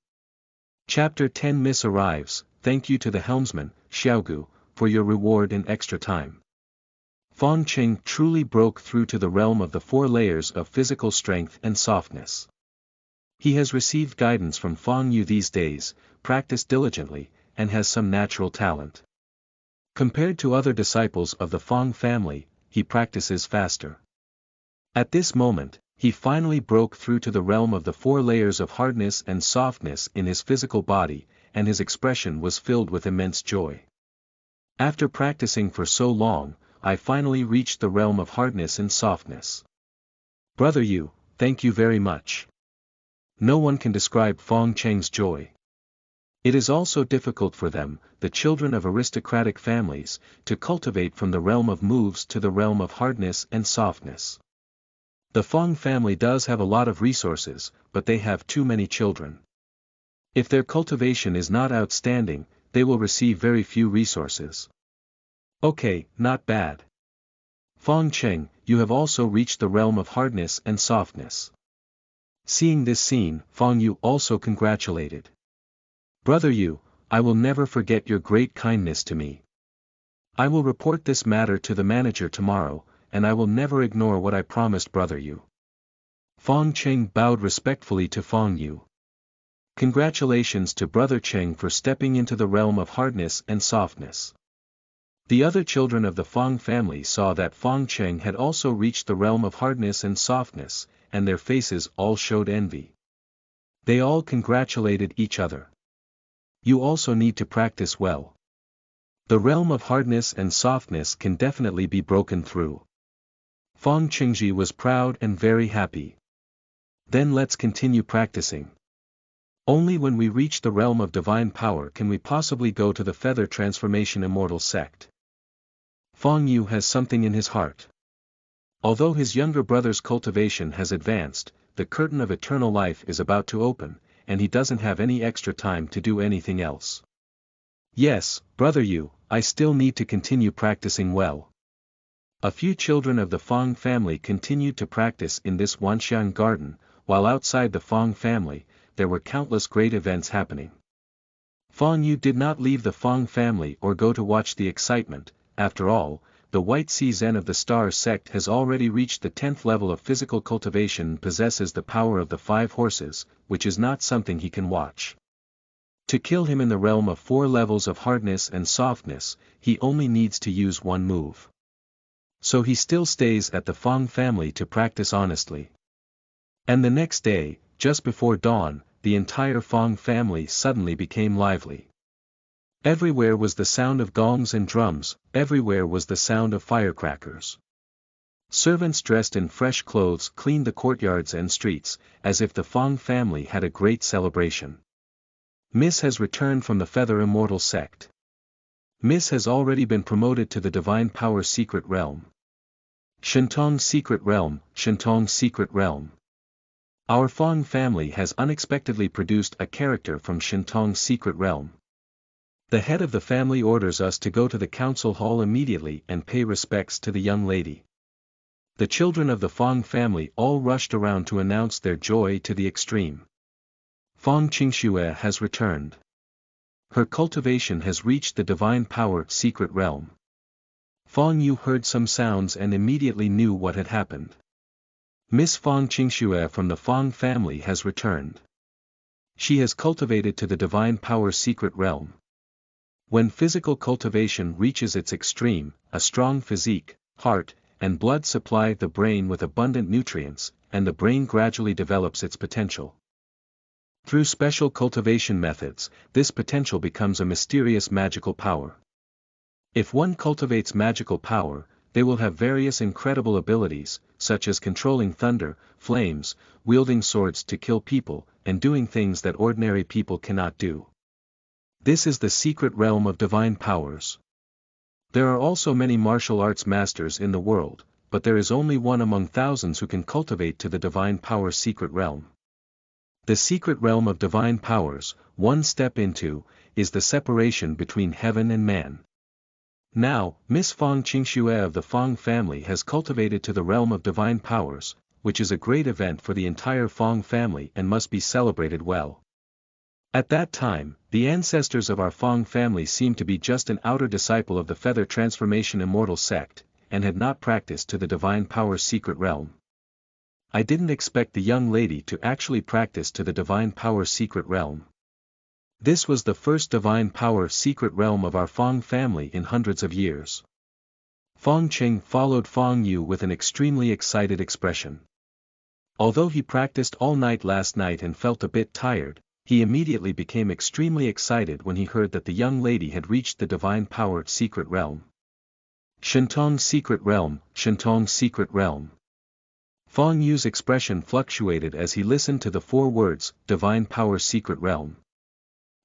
Chapter 10. Miss arrives, thank you to the helmsman, Xiaogu, for your reward in extra time. Fang Cheng truly broke through to the realm of the 4 layers of physical strength and softness. He has received guidance from Fang Yu these days, practiced diligently, and has some natural talent. Compared to other disciples of the Fang family, he practices faster. At this moment, he finally broke through to the realm of the 4 layers of hardness and softness in his physical body, and his expression was filled with immense joy. After practicing for so long, I finally reached the realm of hardness and softness. Brother Yu, thank you very much. No one can describe Fang Cheng's joy. It is also difficult for them, the children of aristocratic families, to cultivate from the realm of moves to the realm of hardness and softness. The Fang family does have a lot of resources, but they have too many children. If their cultivation is not outstanding, they will receive very few resources. Okay, not bad. Fang Cheng, you have also reached the realm of hardness and softness. Seeing this scene, Fang Yu also congratulated. Brother Yu, I will never forget your great kindness to me. I will report this matter to the manager tomorrow, and I will never ignore what I promised Brother Yu. Fang Cheng bowed respectfully to Fang Yu. Congratulations to Brother Cheng for stepping into the realm of hardness and softness. The other children of the Fang family saw that Fang Cheng had also reached the realm of hardness and softness, and their faces all showed envy. They all congratulated each other. You also need to practice well. The realm of hardness and softness can definitely be broken through. Fang Qingji was proud and very happy. Then let's continue practicing. Only when we reach the realm of divine power can we possibly go to the feather transformation immortal sect. Fang Yu has something in his heart. Although his younger brother's cultivation has advanced, the curtain of eternal life is about to open, and he doesn't have any extra time to do anything else. Yes, Brother Yu, I still need to continue practicing well. A few children of the Fang family continued to practice in this Wanxiang garden, while outside the Fang family, there were countless great events happening. Fang Yu did not leave the Fang family or go to watch the excitement. After all, the White Sea Zen of the Star sect has already reached the 10th level of physical cultivation and possesses the power of the 5 horses, which is not something he can watch. To kill him in the realm of 4 levels of hardness and softness, he only needs to use one move. So he still stays at the Fang family to practice honestly. And the next day, just before dawn, the entire Fang family suddenly became lively. Everywhere was the sound of gongs and drums, everywhere was the sound of firecrackers. Servants dressed in fresh clothes cleaned the courtyards and streets, as if the Fang family had a great celebration. Miss has returned from the Feather Immortal sect. Miss has already been promoted to the Divine Power Secret Realm. Shentong Secret Realm, Shentong Secret Realm. Our Fang family has unexpectedly produced a character from Shentong Secret Realm. The head of the family orders us to go to the council hall immediately and pay respects to the young lady. The children of the Fang family all rushed around to announce their joy to the extreme. Fang Qingxue has returned. Her cultivation has reached the Divine Power Secret Realm. Fang Yu heard some sounds and immediately knew what had happened. Miss Fang Qingxue from the Fang family has returned. She has cultivated to the Divine Power Secret Realm. When physical cultivation reaches its extreme, a strong physique, heart, and blood supply the brain with abundant nutrients, and the brain gradually develops its potential. Through special cultivation methods, this potential becomes a mysterious magical power. If one cultivates magical power, they will have various incredible abilities, such as controlling thunder, flames, wielding swords to kill people, and doing things that ordinary people cannot do. This is the secret realm of divine powers. There are also many martial arts masters in the world, but there is only one among thousands who can cultivate to the divine power secret realm. The secret realm of divine powers, one step into, is the separation between heaven and man. Now, Miss Fang Qingxue of the Fang family has cultivated to the realm of divine powers, which is a great event for the entire Fang family and must be celebrated well. At that time, the ancestors of our Fang family seemed to be just an outer disciple of the Feather Transformation Immortal sect, and had not practiced to the Divine Power Secret Realm. I didn't expect the young lady to actually practice to the Divine Power Secret Realm. This was the first Divine Power Secret Realm of our Fang family in hundreds of years. Fang Qing followed Fang Yu with an extremely excited expression. Although he practiced all night last night and felt a bit tired, he immediately became extremely excited when he heard that the young lady had reached the Divine Power Secret Realm. Shentong Secret Realm, Shentong Secret Realm. Fang Yu's expression fluctuated as he listened to the 4 words, Divine Power Secret Realm.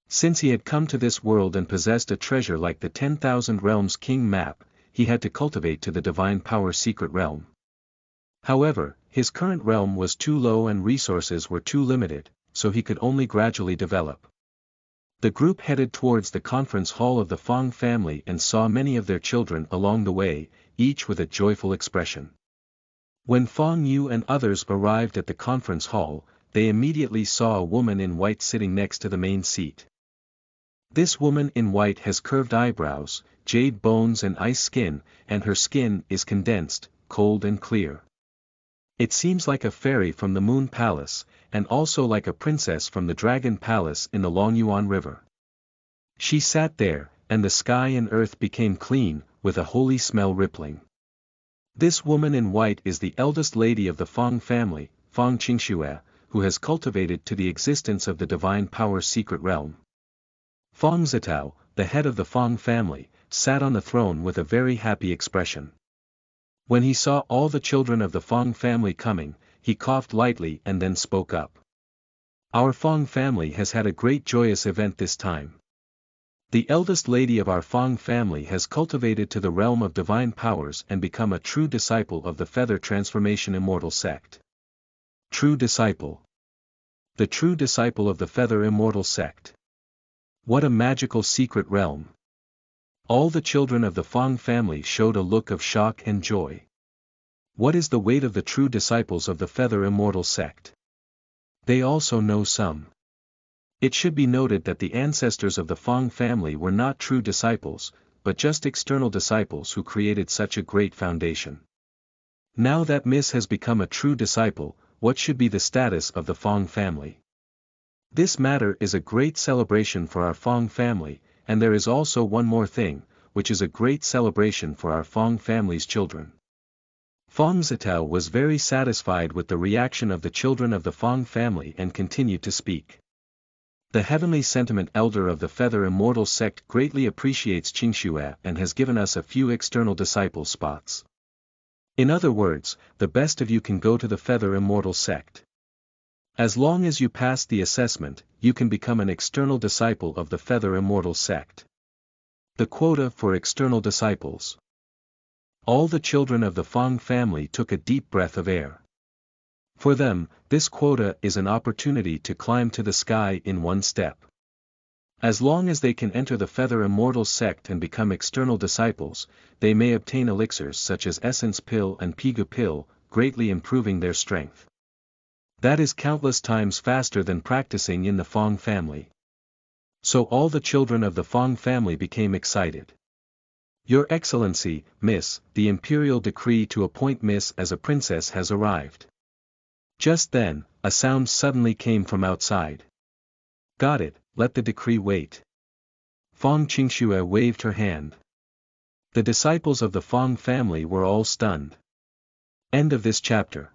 Since he had come to this world and possessed a treasure like the 10,000 Realms King map, he had to cultivate to the Divine Power Secret Realm. However, his current realm was too low and resources were too limited, so he could only gradually develop. The group headed towards the conference hall of the Fang family and saw many of their children along the way, each with a joyful expression. When Fang Yu and others arrived at the conference hall, they immediately saw a woman in white sitting next to the main seat. This woman in white has curved eyebrows, jade bones and ice skin, and her skin is condensed, cold and clear. It seems like a fairy from the Moon Palace, and also like a princess from the Dragon Palace in the Longyuan River. She sat there, and the sky and earth became clean, with a holy smell rippling. This woman in white is the eldest lady of the Fang family, Fang Qingwei, who has cultivated to the existence of the divine power's secret realm. Fang Zitao, the head of the Fang family, sat on the throne with a very happy expression. When he saw all the children of the Fang family coming, he coughed lightly and then spoke up. Our Fang family has had a great joyous event this time. The eldest lady of our Fang family has cultivated to the realm of divine powers and become a true disciple of the Feather Transformation Immortal sect. True disciple. The true disciple of the Feather Immortal sect. What a magical secret realm. All the children of the Fang family showed a look of shock and joy. What is the weight of the true disciples of the Feather Immortal sect? They also know some. It should be noted that the ancestors of the Fang family were not true disciples, but just external disciples who created such a great foundation. Now that Miss has become a true disciple, what should be the status of the Fang family? This matter is a great celebration for our Fang family, and there is also one more thing, which is a great celebration for our Fang family's children. Fang Zitao was very satisfied with the reaction of the children of the Fang family and continued to speak. The heavenly sentiment elder of the Feather Immortal sect greatly appreciates Qingwei and has given us a few external disciple spots. In other words, the best of you can go to the Feather Immortal sect. As long as you pass the assessment, you can become an external disciple of the Feather Immortal sect. The quota for external disciples. All the children of the Fang family took a deep breath of air. For them, this quota is an opportunity to climb to the sky in one step. As long as they can enter the Feather Immortal sect and become external disciples, they may obtain elixirs such as Essence Pill and Pigu Pill, greatly improving their strength. That is countless times faster than practicing in the Fang family. So all the children of the Fang family became excited. Your Excellency, Miss, the imperial decree to appoint Miss as a princess has arrived. Just then, a sound suddenly came from outside. Got it, let the decree wait. Fang Qingwei waved her hand. The disciples of the Fang family were all stunned. End of this chapter.